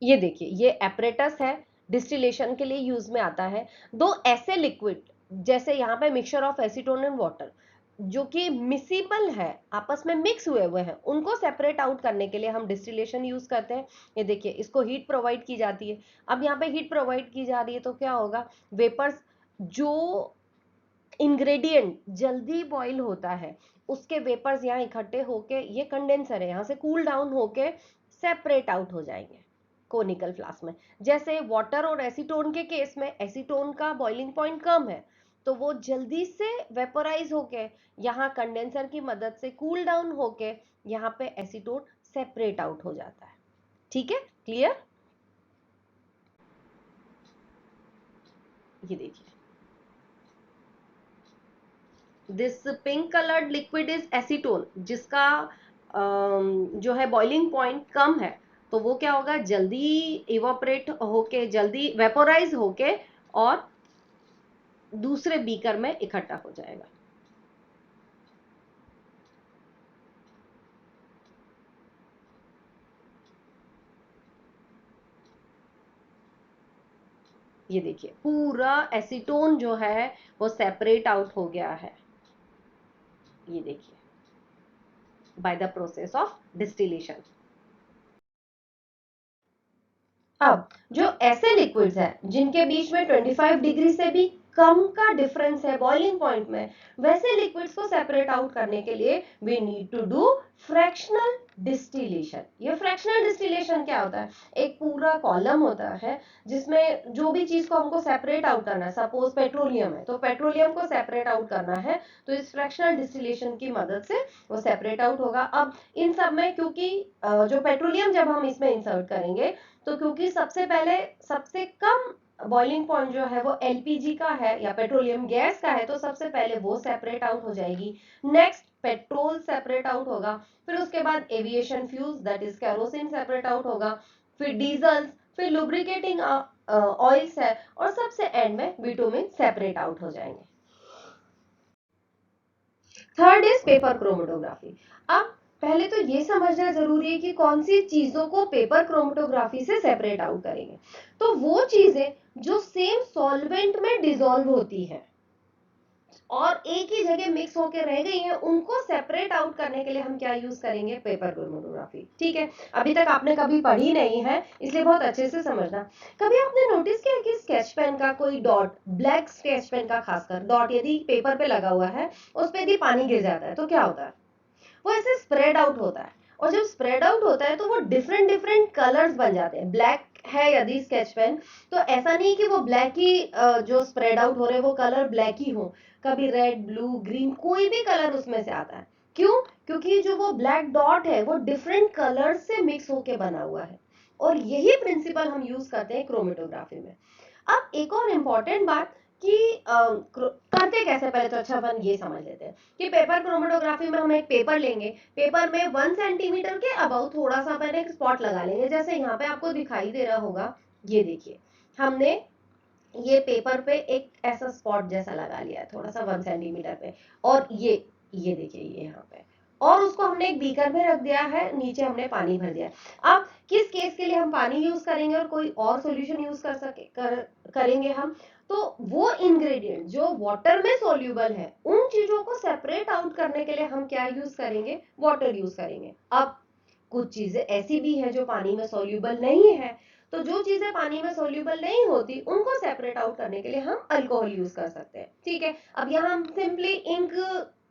ये देखिए, ये एपरेटस है, डिस्टिलेशन के लिए यूज में आता है। दो ऐसे लिक्विड, जैसे यहाँ पे mixture of acetone and water, जो कि मिसिबल है, आपस में मिक्स हुए हुए हैं, उनको सेपरेट आउट करने के लिए हम डिस्टिलेशन यूज करते हैं। ये देखिए, इसको हीट प्रोवाइड की जाती है। अब यहाँ पे हीट प्रोवाइड की जा रही है तो क्या होगा, वेपर्स, जो इंग्रेडिएंट जल्दी बॉईल होता है उसके वेपर्स यहाँ इकट्ठे होके, ये कंडेंसर है, यहाँ से कूल डाउन होके सेपरेट आउट हो जाएंगे कोनिकल फ्लास्क में। जैसे वाटर और एसीटोन के केस में एसीटोन का बॉइलिंग पॉइंट कम है, तो वो जल्दी से वेपोराइज होके यहाँ कंडेंसर की मदद से कूल डाउन होके यहाँ पे एसीटोन सेपरेट आउट हो जाता है। ठीक है, क्लियर? ये देखिए, this pink coloured liquid is acetone, जिसका जो है बॉइलिंग पॉइंट कम है, तो वो क्या होगा, जल्दी इवापोरेट होके, जल्दी वेपोराइज होके और दूसरे बीकर में इकट्ठा हो जाएगा। ये देखिए, पूरा एसीटोन जो है वो सेपरेट आउट हो गया है। ये देखिए, by the process of distillation. अब जो ऐसे लिक्विड्स हैं जिनके बीच में 25 डिग्री से भी कम का डिफरेंस है बॉइलिंग पॉइंट में, वैसे लिक्विड्स को सेपरेट आउट करने के लिए we need to do fractional distillation. ये फ्रैक्शनल डिस्टिलेशन क्या होता है, एक पूरा कॉलम होता है जिसमें जो भी चीज को हमको सेपरेट आउट करना है, सपोज पेट्रोलियम है तो पेट्रोलियम को सेपरेट आउट करना है, तो इस फ्रैक्शनल डिस्टिलेशन की मदद से वो सेपरेट आउट होगा। अब इन सब में क्योंकि जो पेट्रोलियम जब हम इसमें इंसर्ट करेंगे, तो क्योंकि सबसे पहले सबसे कम बॉइलिंग पॉइंट जो है वो एलपीजी का है या पेट्रोलियम गैस का है, तो सबसे पहले वो सेपरेट आउट हो जाएगी। नेक्स्ट पेट्रोल सेपरेट आउट होगा, फिर उसके बाद aviation fuels that is kerosene separate out होगा, फिर डीजल्स, फिर लुब्रिकेटिंग ऑयल्स है, और सबसे एंड में बिटुमिन सेपरेट आउट हो जाएंगे। Third is paper chromatography. अब पहले तो ये समझना जरूरी है कि कौन सी चीजों को पेपर क्रोमेटोग्राफी से सेपरेट आउट करेंगे। तो वो चीजें जो सेम सॉल्वेंट में डिसॉल्व होती है और एक ही जगह मिक्स होकर रह गई हैं, उनको सेपरेट आउट करने के लिए हम क्या यूज करेंगे, पेपर क्रोमेटोग्राफी। ठीक है, अभी तक आपने कभी पढ़ी नहीं है, इसलिए बहुत अच्छे से समझना। कभी आपने नोटिस किया कि स्केच पेन का कोई डॉट, ब्लैक स्केच पेन का खासकर डॉट यदि पेपर पे लगा हुआ है, उस पे यदि पानी गिर जाता है तो क्या होता है, वो ऐसे स्प्रेड आउट होता है। और जब स्प्रेड आउट होता है तो वो डिफरेंट डिफरेंट कलर्स बन जाते हैं। ब्लैक है यदि स्केच पेन, तो ऐसा नहीं कि वो ब्लैक ही जो स्प्रेड आउट हो रहे हैं वो कलर ब्लैक ही हो, कभी रेड, ब्लू, ग्रीन, कोई भी कलर उसमें से आता है। क्यों? क्योंकि जो वो ब्लैक डॉट है वो डिफरेंट कलर्स से मिक्स होके बना हुआ है, और यही प्रिंसिपल हम यूज करते हैं क्रोमेटोग्राफी में। अब एक और इम्पॉर्टेंट बात कि करते कैसे, पहले तो अच्छा अपन ये समझ लेते हैं कि पेपर क्रोमेटोग्राफी में हम एक पेपर लेंगे, पेपर में 1 सेंटीमीटर के अबाउट थोड़ा सा अपन एक स्पॉट लगा लेंगे, जैसे यहाँ पे आपको दिखाई दे रहा होगा। ये देखिए, हमने ये पेपर पे एक ऐसा स्पॉट जैसा लगा लिया है थोड़ा सा 1 सेंटीमीटर पे, और ये देखिए, ये यहाँ पे, और उसको हमने एक बीकर में रख दिया है, नीचे हमने पानी भर दिया। अब किस केस के लिए हम पानी यूज करेंगे और कोई और सॉल्यूशन यूज करेंगे हम, तो वो इंग्रेडिएंट जो वाटर में सोल्यूबल है, उन चीजों को सेपरेट आउट करने के लिए हम क्या यूज करेंगे, वाटर यूज करेंगे। अब कुछ चीजें ऐसी भी है जो पानी में सोल्यूबल नहीं है, तो जो चीजें पानी में सोल्यूबल नहीं होती उनको सेपरेट आउट करने के लिए हम अल्कोहल यूज कर सकते हैं। ठीक है, अब यहाँ हम सिंपली इंक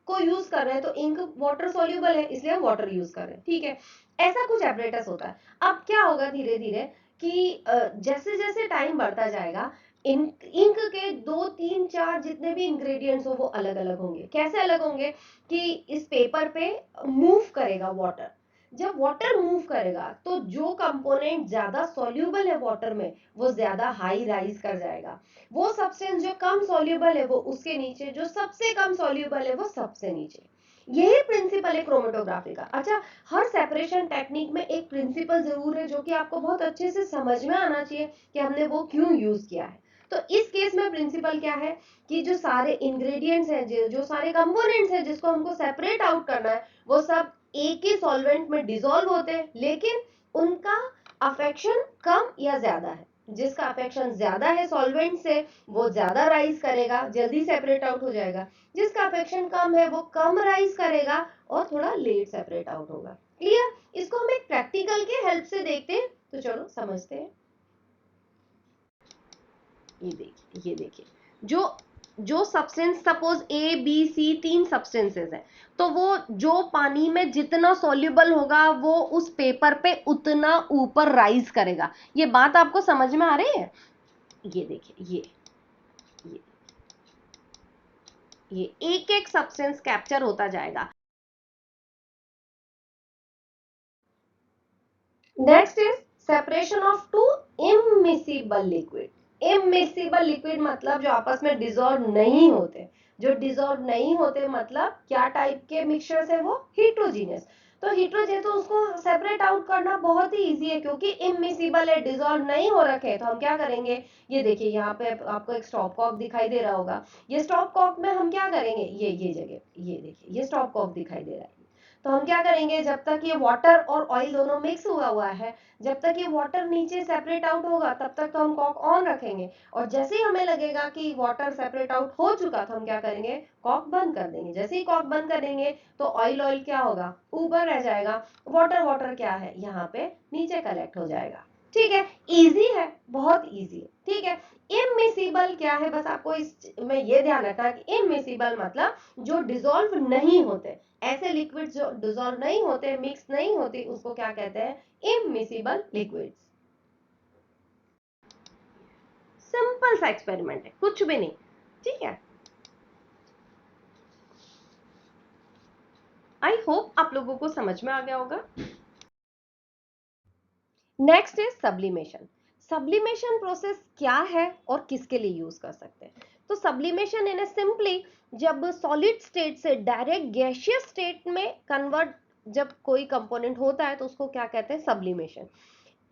को यूज कर रहे हैं, तो इंक वाटर सोल्यूबल है इसलिए हम वाटर यूज कर रहे हैं। ठीक है, ऐसा कुछ एपरेटस होता है। अब क्या होगा धीरे धीरे कि जैसे जैसे टाइम बढ़ता जाएगा, इंक के 2 3 4 जितने भी इंग्रेडिएंट्स हो वो अलग अलग होंगे। कैसे अलग होंगे कि इस पेपर पे मूव करेगा वाटर, जब वाटर मूव करेगा तो जो कंपोनेंट ज्यादा सॉल्यूबल है वाटर में वो ज्यादा हाई राइज कर जाएगा, वो सब्सटेंस जो कम सॉल्यूबल है वो उसके नीचे, जो सबसे कम सॉल्यूबल है वो सबसे नीचे। यही प्रिंसिपल है क्रोमेटोग्राफी का। अच्छा, हर सेपरेशन टेक्निक में एक प्रिंसिपल जरूर है जो कि आपको बहुत अच्छे से समझ में आना चाहिए कि हमने वो क्यों यूज किया है। तो इस केस में प्रिंसिपल क्या है कि जो सारे इंग्रेडिएंट्स हैं, जो सारे कंपोनेंट्स हैं जिसको हमको सेपरेट आउट करना है, वो सब एक ही सॉल्वेंट में डिसॉल्व होते हैं, लेकिन उनका अफेक्शन कम या ज्यादा है। जिसका अफेक्शन ज्यादा है सॉल्वेंट से वो ज्यादा राइज करेगा, जल्दी सेपरेट आउट हो जाएगा। जिसका अफेक्शन कम है वो कम राइज करेगा और थोड़ा लेट सेपरेट आउट होगा। क्लियर? इसको हम एक प्रैक्टिकल के हेल्प से देखते हैं, तो चलो समझते हैं। ये देखिए जो जो substance, suppose A B C तीन सब्सटेंसेस है, तो वो जो पानी में जितना सॉल्युबल होगा वो उस पेपर पे उतना ऊपर राइज करेगा। ये बात आपको समझ में आ रही है? ये देखिए ये ये एक एक सब्सटेंस कैप्चर होता जाएगा। Next is separation of to immiscible liquid. Immiscible liquid मतलब जो आपस में डिसॉल्व नहीं होते। जो डिसॉल्व नहीं होते मतलब क्या टाइप के मिक्सचर्स है वो? हेट्रोजीनियस। तो हेट्रोजीनियस तो उसको सेपरेट आउट करना बहुत ही इजी है क्योंकि इमिसिबल है, डिसॉल्व नहीं हो रखे। तो हम क्या करेंगे, ये देखिए यहाँ पे आपको एक स्टॉप कॉक दिखाई दे रहा होगा। ये स्टॉप कॉक में हम क्या करेंगे, ये जगह ये देखिए ये स्टॉप कॉक दिखाई दे रहा है। तो हम क्या करेंगे, जब तक ये वाटर और ऑयल दोनों मिक्स हुआ है, जब तक ये वाटर नीचे सेपरेट आउट होगा तब तक तो हम कॉक ऑन रखेंगे। और जैसे ही हमें लगेगा कि वाटर सेपरेट आउट हो चुका तो हम क्या करेंगे, कॉक बंद कर देंगे। जैसे ही कॉक बंद कर देंगे तो ऑयल क्या होगा, ऊपर रह जाएगा। वाटर क्या है, यहाँ पे नीचे कलेक्ट हो जाएगा। ठीक है, इजी है, बहुत इजी है। ठीक है, इमिसिबल क्या है, बस आपको इस में ये ध्यान रखना कि इमिसिबल मतलब जो डिसॉल्व नहीं होते। ऐसे लिक्विड जो डिसॉल्व नहीं होते, मिक्स नहीं होती, उसको क्या कहते हैं, इमिसिबल लिक्विड्स। सिंपल सा एक्सपेरिमेंट है, कुछ भी नहीं। ठीक है, आई होप आप लोगों को समझ में आ गया होगा। Next is sublimation. Sublimation process क्या है और किसके लिए यूज कर सकते हैं? तो सब्लिमेशन इन सिंपली जब सॉलिड स्टेट से डायरेक्ट गैसियस स्टेट में कन्वर्ट जब कोई कंपोनेंट होता है तो उसको क्या कहते हैं, सब्लिमेशन।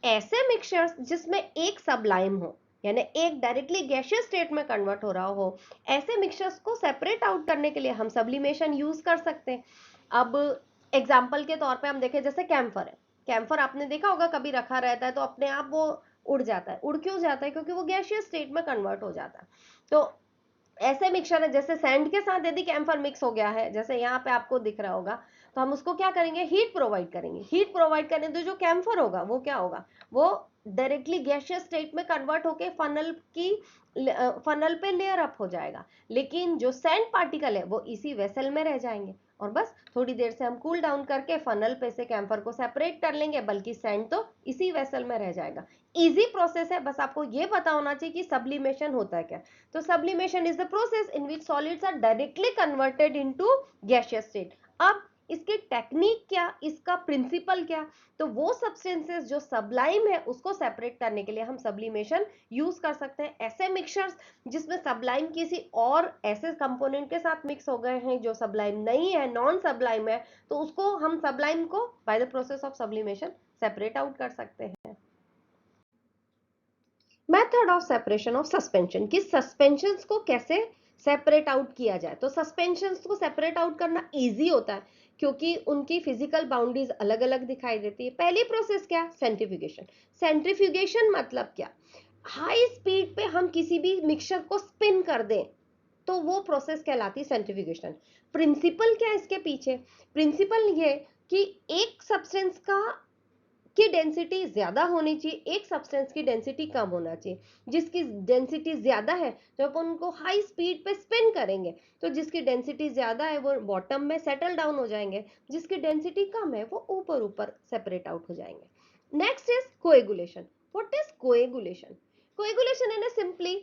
ऐसे मिक्सचर्स जिसमें एक सबलाइम हो, यानी एक डायरेक्टली गैसियस स्टेट में कन्वर्ट हो रहा हो, ऐसे मिक्सचर्स को सेपरेट आउट करने के लिए हम सब्लिमेशन यूज कर सकते हैं। अब एग्जाम्पल के तौर पे हम देखें, जैसे कैम्फर है। कैम्फर आपने देखा होगा, कभी रखा रहता है तो अपने आप वो उड़ जाता है। उड़ क्यों जाता है? क्योंकि वो गैसियस स्टेट में कन्वर्ट हो जाता है। तो ऐसे मिक्सचर है, जैसे सैंड के साथ यदि कैम्फर मिक्स हो गया है, जैसे यहाँ पे आपको दिख रहा होगा, तो हम उसको क्या करेंगे, हीट प्रोवाइड करेंगे। हीट प्रोवाइड करने तो जो कैम्फर होगा वो क्या होगा, वो डायरेक्टली गैसियस स्टेट में कन्वर्ट होके फनल पे लेयर अप हो जाएगा। लेकिन जो सैंड पार्टिकल है वो इसी वेसल में रह जाएंगे और बस थोड़ी देर से हम कूल डाउन करके फनल पे से कैम्फर को सेपरेट कर लेंगे, बल्कि सैंड तो इसी वेसल में रह जाएगा। इजी प्रोसेस है, बस आपको ये पता होना चाहिए कि सब्लिमेशन होता है क्या। तो sublimation is the process in which solids are directly converted into gaseous state। अब इसकी टेक्निक क्या, इसका प्रिंसिपल क्या? तो वो सब्सटेंसेस जो सबलाइम है उसको सेपरेट करने के लिए हम सब्लिमेशन यूज कर सकते हैं। ऐसे मिक्सचर्स जिसमें सबलाइम किसी और ऐसे कंपोनेंट के साथ मिक्स हो गए हैं जो सबलाइम नहीं है, नॉन सबलाइम है, तो उसको हम सबलाइम को by the process of sublimation separate out कर सकते हैं। Method of separation of suspension, कि सस्पेंशंस को कैसे सेपरेट आउट किया जाए। तो सस्पेंशंस को सेपरेट आउट करना इजी होता है क्योंकि उनकी फिजिकल बाउंड्रीज अलग अलग दिखाई देती है। पहली प्रोसेस क्या, सेंट्रीफ्यूगेशन। सेंट्रीफ्यूगेशन मतलब क्या, हाई स्पीड पे हम किसी भी मिक्सचर को स्पिन कर दें तो वो प्रोसेस कहलाती है सेंट्रीफ्यूगेशन। प्रिंसिपल क्या है इसके पीछे, प्रिंसिपल ये कि एक सब्सटेंस का की डेंसिटी ज्यादा होनी चाहिए, एक सब्सटेंस की डेंसिटी कम होना चाहिए। जिसकी डेंसिटी ज्यादा है जब अपन उनको हाई स्पीड पे स्पिन करेंगे तो जिसकी डेंसिटी ज्यादा है वो बॉटम में सेटल डाउन हो जाएंगे, जिसकी डेंसिटी कम है वो ऊपर ऊपर सेपरेट आउट हो जाएंगे। Next is coagulation. What is coagulation? Coagulation in simply,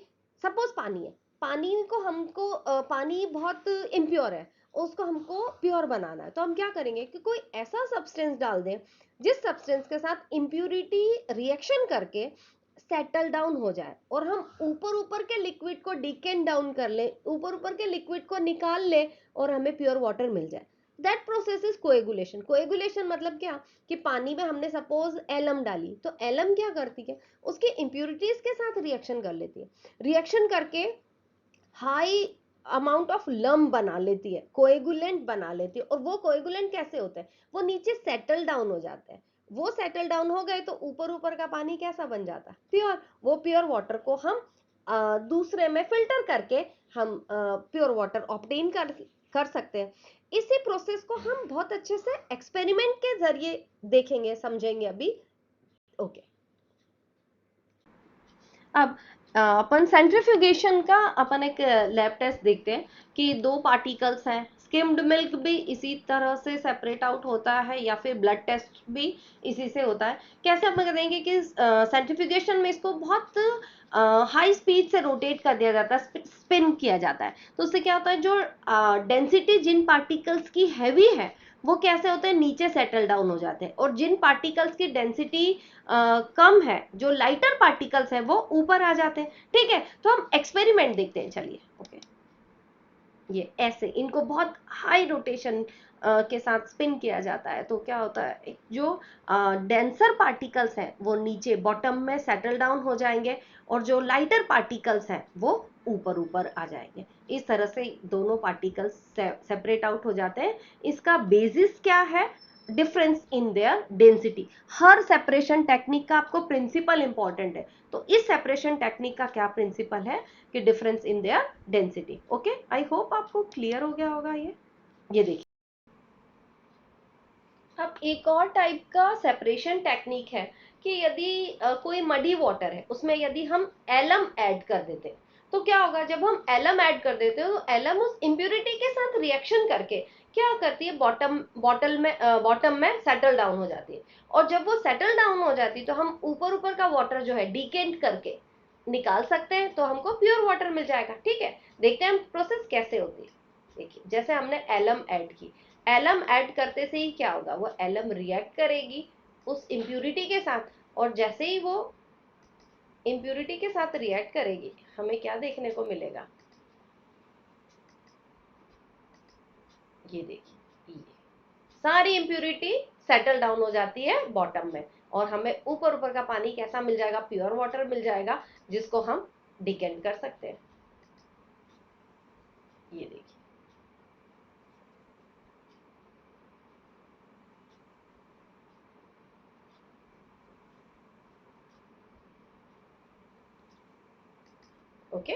suppose पानी है, पानी को हमको पानी बहुत इम्प्योर है उसको हमको प्योर बनाना है, तो हम क्या करेंगे कि कोई ऐसा सब्सटेंस डाल दें जिस सब्सटेंस के साथ इम्प्यूरिटी रिएक्शन करके सेटल डाउन हो जाए, और हम ऊपर ऊपर के लिक्विड को डिकेन डाउन कर ले, ऊपर ऊपर के लिक्विड को निकाल ले और हमें प्योर वाटर मिल जाए। That process is coagulation. Coagulation मतलब क्या कि पानी में हमने सपोज एलम डाली, तो एलम क्या करती है, उसकी इंप्यूरिटीज के साथ रिएक्शन कर लेती है, रिएक्शन करके हाई अमाउंट ऑफ लम बना लेती है, कोएगुलेंट बना लेती है। और वो कोएगुलेंट कैसे होते हैं, वो नीचे सेटल डाउन हो जाते हैं। वो सेटल डाउन हो गए तो ऊपर ऊपर का पानी कैसा बन जाता है, प्योर। वो प्योर वाटर को हम दूसरे में फिल्टर करके हम प्योर वाटर ऑब्टेन कर सकते हैं। इसी प्रोसेस को हम बहुत अच्छे से एक्सपेरिमेंट के जरिए देखेंगे, समझेंगे अभी। ओके, अब अपन सेंट्रीफ्यूगेशन का अपन एक लैब टेस्ट देखते हैं कि दो पार्टिकल्स हैं, स्किम्ड मिल्क भी इसी तरह से सेपरेट आउट होता है या फिर ब्लड टेस्ट भी इसी से होता है। कैसे अपन करेंगे कि सेंट्रीफ्यूगेशन में इसको बहुत हाई स्पीड से रोटेट कर दिया जाता है, स्पिन किया जाता है। तो उससे क्या होता है, जो डेंसिटी जिन पार्टिकल्स की हैवी है वो कैसे होते हैं, नीचे सेटल डाउन हो जाते हैं, और जिन पार्टिकल्स की डेंसिटी कम है, जो लाइटर पार्टिकल्स है, वो ऊपर आ जाते हैं। ठीक है, तो हम एक्सपेरिमेंट देखते हैं, चलिए। ओके, ये ऐसे इनको बहुत हाई रोटेशन के साथ स्पिन किया जाता है, तो क्या होता है, जो डेंसर पार्टिकल्स हैं वो नीचे बॉटम में सेटल डाउन हो जाएंगे, और जो लाइटर पार्टिकल्स हैं वो ऊपर ऊपर आ जाएंगे। इस तरह से दोनों पार्टिकल्स सेपरेट आउट हो जाते हैं। इसका बेसिस क्या है, difference in their density. Her separation technique का आपको प्रिंसिपल इंपॉर्टेंट है, तो इस सेपरेशन टेक्निक का क्या प्रिंसिपल है कि difference in their density. Okay, I hope आपको क्लियर हो गया होगा ये देखिए। अब एक और टाइप का सेपरेशन टेक्निक है कि यदि कोई मडी वाटर है, उसमें यदि हम एलम ऐड कर देते हैं, तो क्या होगा, जब हम एलम ऐड कर देते हैं तो एलम उस इम्प्यूरिटी के साथ रिएक्शन करके क्या करती है, बॉटम में सेटल डाउन हो जाती है। और जब वो सेटल डाउन हो जाती है तो हम ऊपर ऊपर का वाटर जो है डिकेंट करके निकाल सकते हैं, तो हमको प्योर वाटर मिल जाएगा। ठीक है, देखते हैं प्रोसेस कैसे होती है। देखिए, जैसे हमने एलम ऐड की, एलम ऐड करते से ही क्या होगा, वो एलम रिएक्ट करेगी उस इम्प्यूरिटी के साथ, और जैसे ही वो इम्प्यूरिटी के साथ रिएक्ट करेगी, हमें क्या देखने को मिलेगा, ये देखिए, ये सारी इम्प्यूरिटी सेटल डाउन हो जाती है बॉटम में, और हमें ऊपर ऊपर का पानी कैसा मिल जाएगा, प्योर वाटर मिल जाएगा, जिसको हम डिकेंट कर सकते हैं। ये देखिए, ओके।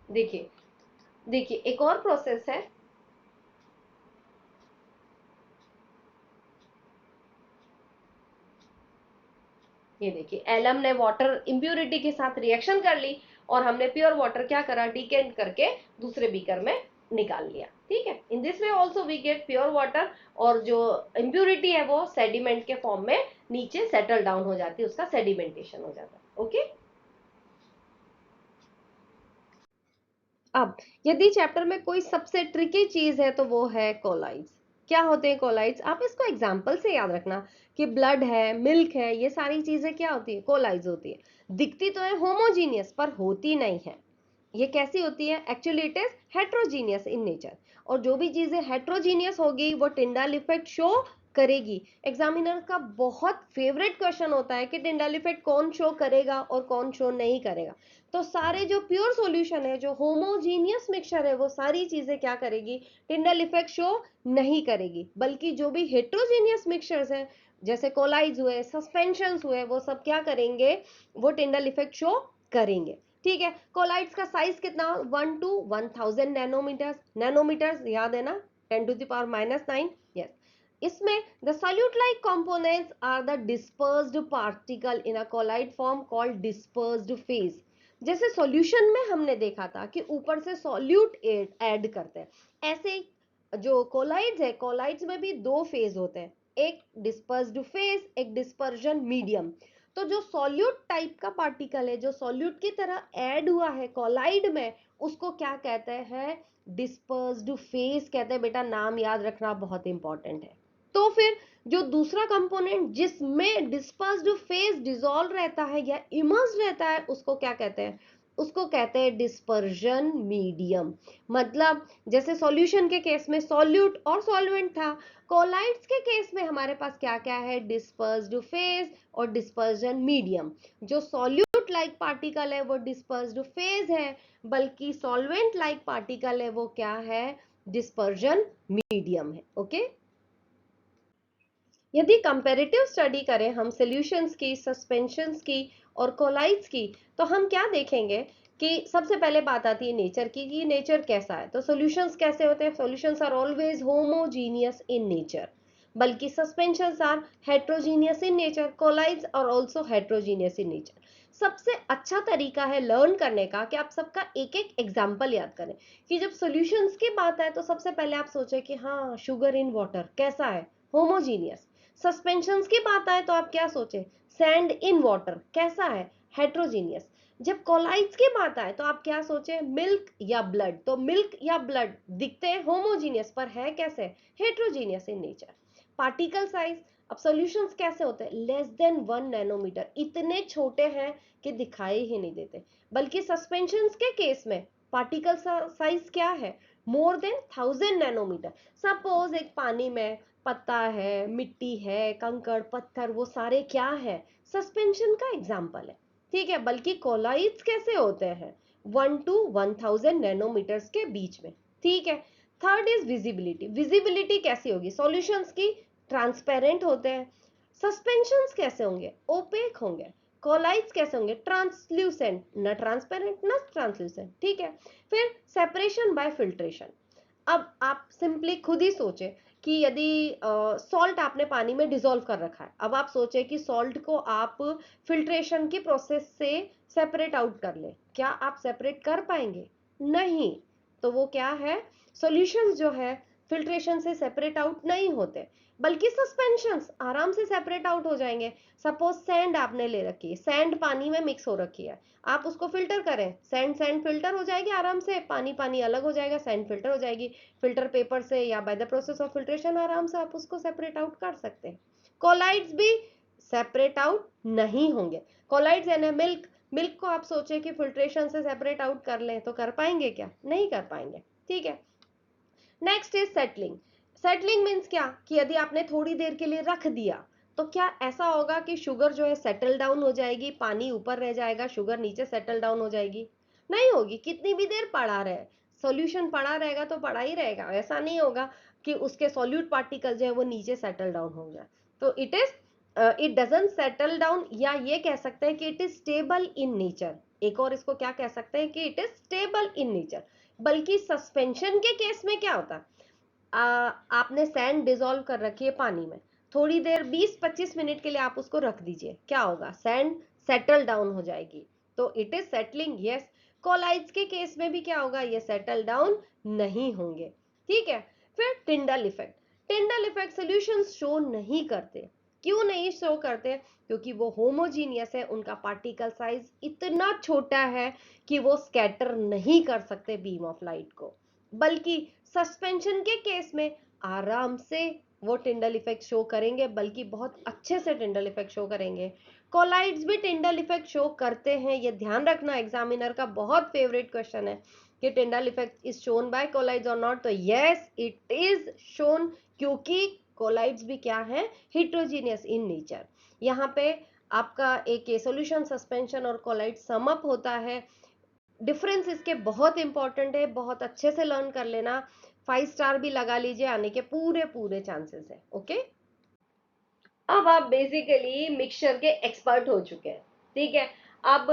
देखिए, देखिए एक और प्रोसेस है। ये देखिए, एलम ने वाटर इम्प्यूरिटी के साथ रिएक्शन कर ली, और हमने प्योर वाटर क्या करा, डिकेंट करके दूसरे बीकर में निकाल लिया। ठीक है, in this way also we get pure water, और जो इम्प्यूरिटी है वो सेडिमेंट के फॉर्म में नीचे सेटल डाउन हो जाती है, उसका सेडिमेंटेशन हो जाता है। ओके, अब यदि चैप्टर में कोई सबसे ट्रिकी चीज है तो वो है कोलाइड्स। क्या होते हैं कोलाइड्स, आप इसको एग्जाम्पल से याद रखना कि ब्लड है, मिल्क है, ये सारी चीजें क्या होती है, कोलाइड्स होती है। दिखती तो है होमोजीनियस, पर होती नहीं है। ये कैसी होती है, actually it is heterogeneous in nature. और जो भी चीजें हेट्रोजीनियस होगी वो टिंडाल इफेक्ट शो करेगी। एग्जामिनर का बहुत फेवरेट क्वेश्चन होता है कि टिंडाल इफेक्ट कौन शो करेगा और कौन शो नहीं करेगा। तो सारे जो प्योर सॉल्यूशन है, जो होमोजीनियस मिक्सचर है, वो सारी चीजें क्या करेगी, टिंडल इफेक्ट शो नहीं करेगी। बल्कि जो भी हेट्रोजीनियस मिक्सचर्स हैं, जैसे कोलाइड्स हुए, सस्पेंशंस हुए, वो सब क्या करेंगे, वो टिंडल इफेक्ट शो करेंगे। ठीक है, कोलाइड्स का साइज कितना, 1 to 1000 नैनोमीटर्स। नैनोमीटर्स याद है ना, 10⁻⁹ यस। इसमें the solute like components are the dispersed particle in a colloid form called dispersed phase। जैसे सॉल्यूशन में हमने देखा था कि ऊपर से सॉल्यूट ऐड करते हैं, ऐसे जो कोलाइड्स है, कोलाइड्स में भी दो फेज होते हैं, एक डिस्पर्स्ड फेज, एक डिस्पर्जन मीडियम। तो जो सॉल्यूट टाइप का पार्टिकल है, जो सॉल्यूट की तरह ऐड हुआ है कोलाइड में, उसको क्या कहते हैं? डिस्पर्स्ड फेज कहते हैं। बेटा नाम याद रखना बहुत इंपॉर्टेंट है। तो फिर जो दूसरा कंपोनेंट जिसमें डिस्पर्स्ड फेज डिसॉल्व रहता है या इमर्स रहता है, उसको क्या कहते हैं? उसको कहते हैं डिस्पर्जन मीडियम। मतलब जैसे सॉल्यूशन के केस में सॉल्यूट और सॉल्वेंट था, कोलाइड्स के केस में हमारे पास क्या क्या है? डिस्पर्स्ड फेज और डिस्पर्जन मीडियम। जो सॉल्यूट लाइक पार्टिकल है वो डिस्पर्स्ड फेज है, बल्कि सॉल्वेंट लाइक पार्टिकल है वो क्या है? डिस्पर्जन मीडियम है। ओके, यदि कंपैरेटिव स्टडी करें हम सॉल्यूशंस की, सस्पेंशंस की और कोलाइड्स की, तो हम क्या देखेंगे कि सबसे पहले बात आती है नेचर की, कि नेचर कैसा है। तो सॉल्यूशंस कैसे होते हैं? Solutions are always homogeneous in nature, बल्कि suspensions are heterogeneous in nature, colloids are also heterogeneous in nature. सबसे अच्छा तरीका है लर्न करने का कि आप सबका एक एक एग्जाम्पल याद करें। कि जब सॉल्यूशंस की बात आए तो सबसे पहले आप सोचें कि हाँ, शुगर इन वाटर कैसा है? होमोजीनियस। सस्पेंशंस की बात आए तो आप क्या सोचे? सैंड इन वाटर कैसा है? हेट्रोजीनियस। जब कोलाइड्स की बात आए तो आप क्या सोचे? मिल्क या ब्लड। तो मिल्क या ब्लड दिखते हैं होमोजीनियस, पर है कैसे? Heterogeneous in nature. Particle size, अब सॉल्यूशंस कैसे होते हैं? लेस देन 1 नैनोमीटर, इतने छोटे हैं कि दिखाई ही नहीं देते। बल्कि सस्पेंशंस के केस में पार्टिकल साइज क्या है? More than 1000 nanometre. सपोज एक पानी में पत्ता है, मिट्टी है, कंकड़ पत्थर, वो सारे क्या है? सस्पेंशन का एग्जाम्पल है। ठीक है, बल्कि कोलाइड्स कैसे होते हैं? 1 to 1000 नैनोमीटर्स के बीच में। ठीक है। Third is visibility. विजिबिलिटी कैसी होगी? सॉल्यूशंस की ट्रांसपेरेंट होते हैं। सस्पेंशंस कैसे होंगे? ओपेक होंगे। कोलाइड्स कैसे होंगे? ट्रांसल्यूसेंट, न ट्रांसपेरेंट न ट्रांसल्यूसेंट। ठीक है। फिर सेपरेशन बाय फिल्ट्रेशन। अब आप सिंपली खुद ही सोचे कि यदि सॉल्ट आपने पानी में डिसॉल्व कर रखा है, अब आप सोचे कि सॉल्ट को आप फिल्ट्रेशन की प्रोसेस से सेपरेट आउट कर ले, क्या आप सेपरेट कर पाएंगे? नहीं। तो वो क्या है? सॉल्यूशंस जो है फिल्ट्रेशन से सेपरेट आउट नहीं होते, बल्कि सस्पेंशंस आराम से सेपरेट आउट हो जाएंगे। सपोज सैंड आपने ले रखी है, सैंड पानी में मिक्स हो रखी है, आप उसको फिल्टर करें, सैंड सैंड फिल्टर हो जाएगी आराम से, पानी पानी अलग हो जाएगा, सैंड फिल्टर हो जाएगी। फिल्टर पेपर से या by the process of filtration आराम से आप उसको सेपरेट आउट कर सकते हैं। कोलाइड्स भी सेपरेट आउट नहीं होंगे। कोलाइड्स यानी मिल्क, मिल्क को आप सोचे कि फिल्ट्रेशन से सेपरेट आउट कर लें, तो कर पाएंगे क्या? नहीं कर पाएंगे। ठीक है। Next is settling. Settling means क्या? कि यदि आपने थोड़ी देर के लिए रख दिया, तो क्या ऐसा होगा कि शुगर जो है सेटल डाउन हो जाएगी, पानी ऊपर रह जाएगा, शुगर नीचे सेटल डाउन हो जाएगी? नहीं होगी। कितनी भी देर पड़ा रहे, सॉल्यूशन पड़ा रहेगा तो पड़ा ही रहेगा, ऐसा नहीं होगा कि उसके सॉल्यूट पार्टिकल जो है वो नीचे सेटल डाउन हो गया। तो इट डजंट सेटल डाउन, या ये कह सकते हैं कि it is stable in nature. एक और इसको क्या कह सकते हैं? कि it is stable in nature. बल्कि सस्पेंशन के केस में क्या होता है? आपने सैंड डिसॉल्व कर रखी है पानी में, थोड़ी देर 20-25 मिनट के लिए आप उसको रख दीजिए, क्या होगा? सैंड सेटल डाउन हो जाएगी। तो it is settling, yes. Colloids के केस में भी क्या होगा? ये सेटल डाउन नहीं होंगे। ठीक है। फिर Tyndall effect. Tyndall effect solutions show नहीं करते। क्यों नहीं शो करते? क्योंकि वो होमोजीनियस है, उनका पार्टिकल साइज इतना छोटा है कि वो स्कैटर नहीं कर सकते बीम ऑफ लाइट को। बल्कि सस्पेंशन के केस में आराम से वो टिंडल इफेक्ट शो करेंगे, बल्कि बहुत अच्छे से टिंडल इफेक्ट शो करेंगे। कोलाइड्स भी टिंडल इफेक्ट शो करते हैं, ये ध्यान रखना, एग्जामिनर का बहुत फेवरेट क्वेश्चन है कि Tyndall effect is shown by colloids और नॉट। तो यस, इट इज शोन, क्योंकि कोलाइड्स भी क्या है? Heterogeneous in nature. यहाँ पे आपका एक सॉल्यूशन, सस्पेंशन और कोलाइड सम अप होता है। डिफरेंस इसके बहुत इंपॉर्टेंट है, बहुत अच्छे से लर्न कर लेना। 5 स्टार भी लगा लीजिए, आने के पूरे पूरे चांसेस है। ओके, अब आप बेसिकली मिक्सचर के एक्सपर्ट हो चुके हैं। ठीक है। अब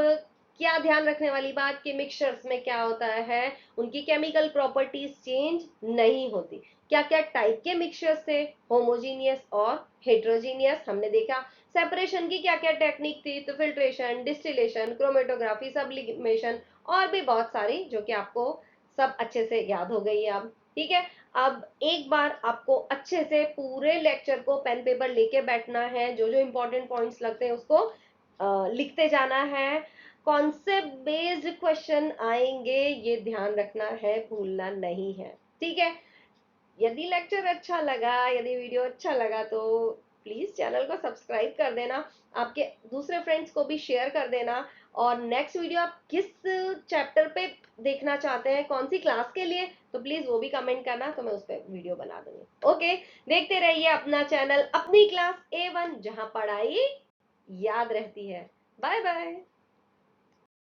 क्या ध्यान रखने वाली बात कि मिक्सचर्स में क्या होता है? उनकी केमिकल प्रॉपर्टीज चेंज नहीं होती। क्या क्या टाइप के मिक्सचर्स थे? होमोजीनियस और हेट्रोजीनियस हमने देखा। सेपरेशन की क्या क्या टेक्निक थी? तो फिल्ट्रेशन, डिस्टिलेशन, क्रोमेटोग्राफी, सब्लिमेशन और भी बहुत सारी, जो कि आपको सब अच्छे से याद हो गई है अब। ठीक है। अब एक बार आपको अच्छे से पूरे लेक्चर को पेन पेपर लेके बैठना है, जो जो इंपॉर्टेंट पॉइंट्स लगते हैं उसको लिखते जाना है। कॉन्सेप्ट बेस्ड क्वेश्चन आएंगे, ये ध्यान रखना है, भूलना नहीं है, ठीक है। यदि लेक्चर अच्छा लगा, यदि वीडियो अच्छा लगा तो प्लीज चैनल को सब्सक्राइब कर देना, आपके दूसरे फ्रेंड्स को भी शेयर कर देना। और नेक्स्ट वीडियो आप किस चैप्टर पे देखना चाहते हैं, कौन सी क्लास के लिए, तो प्लीज वो भी कमेंट करना, तो मैं उस पर वीडियो बना दूंगी। ओके, देखते रहिए अपना चैनल अपनी क्लास A1, जहां पढ़ाई याद रहती है। Bye bye.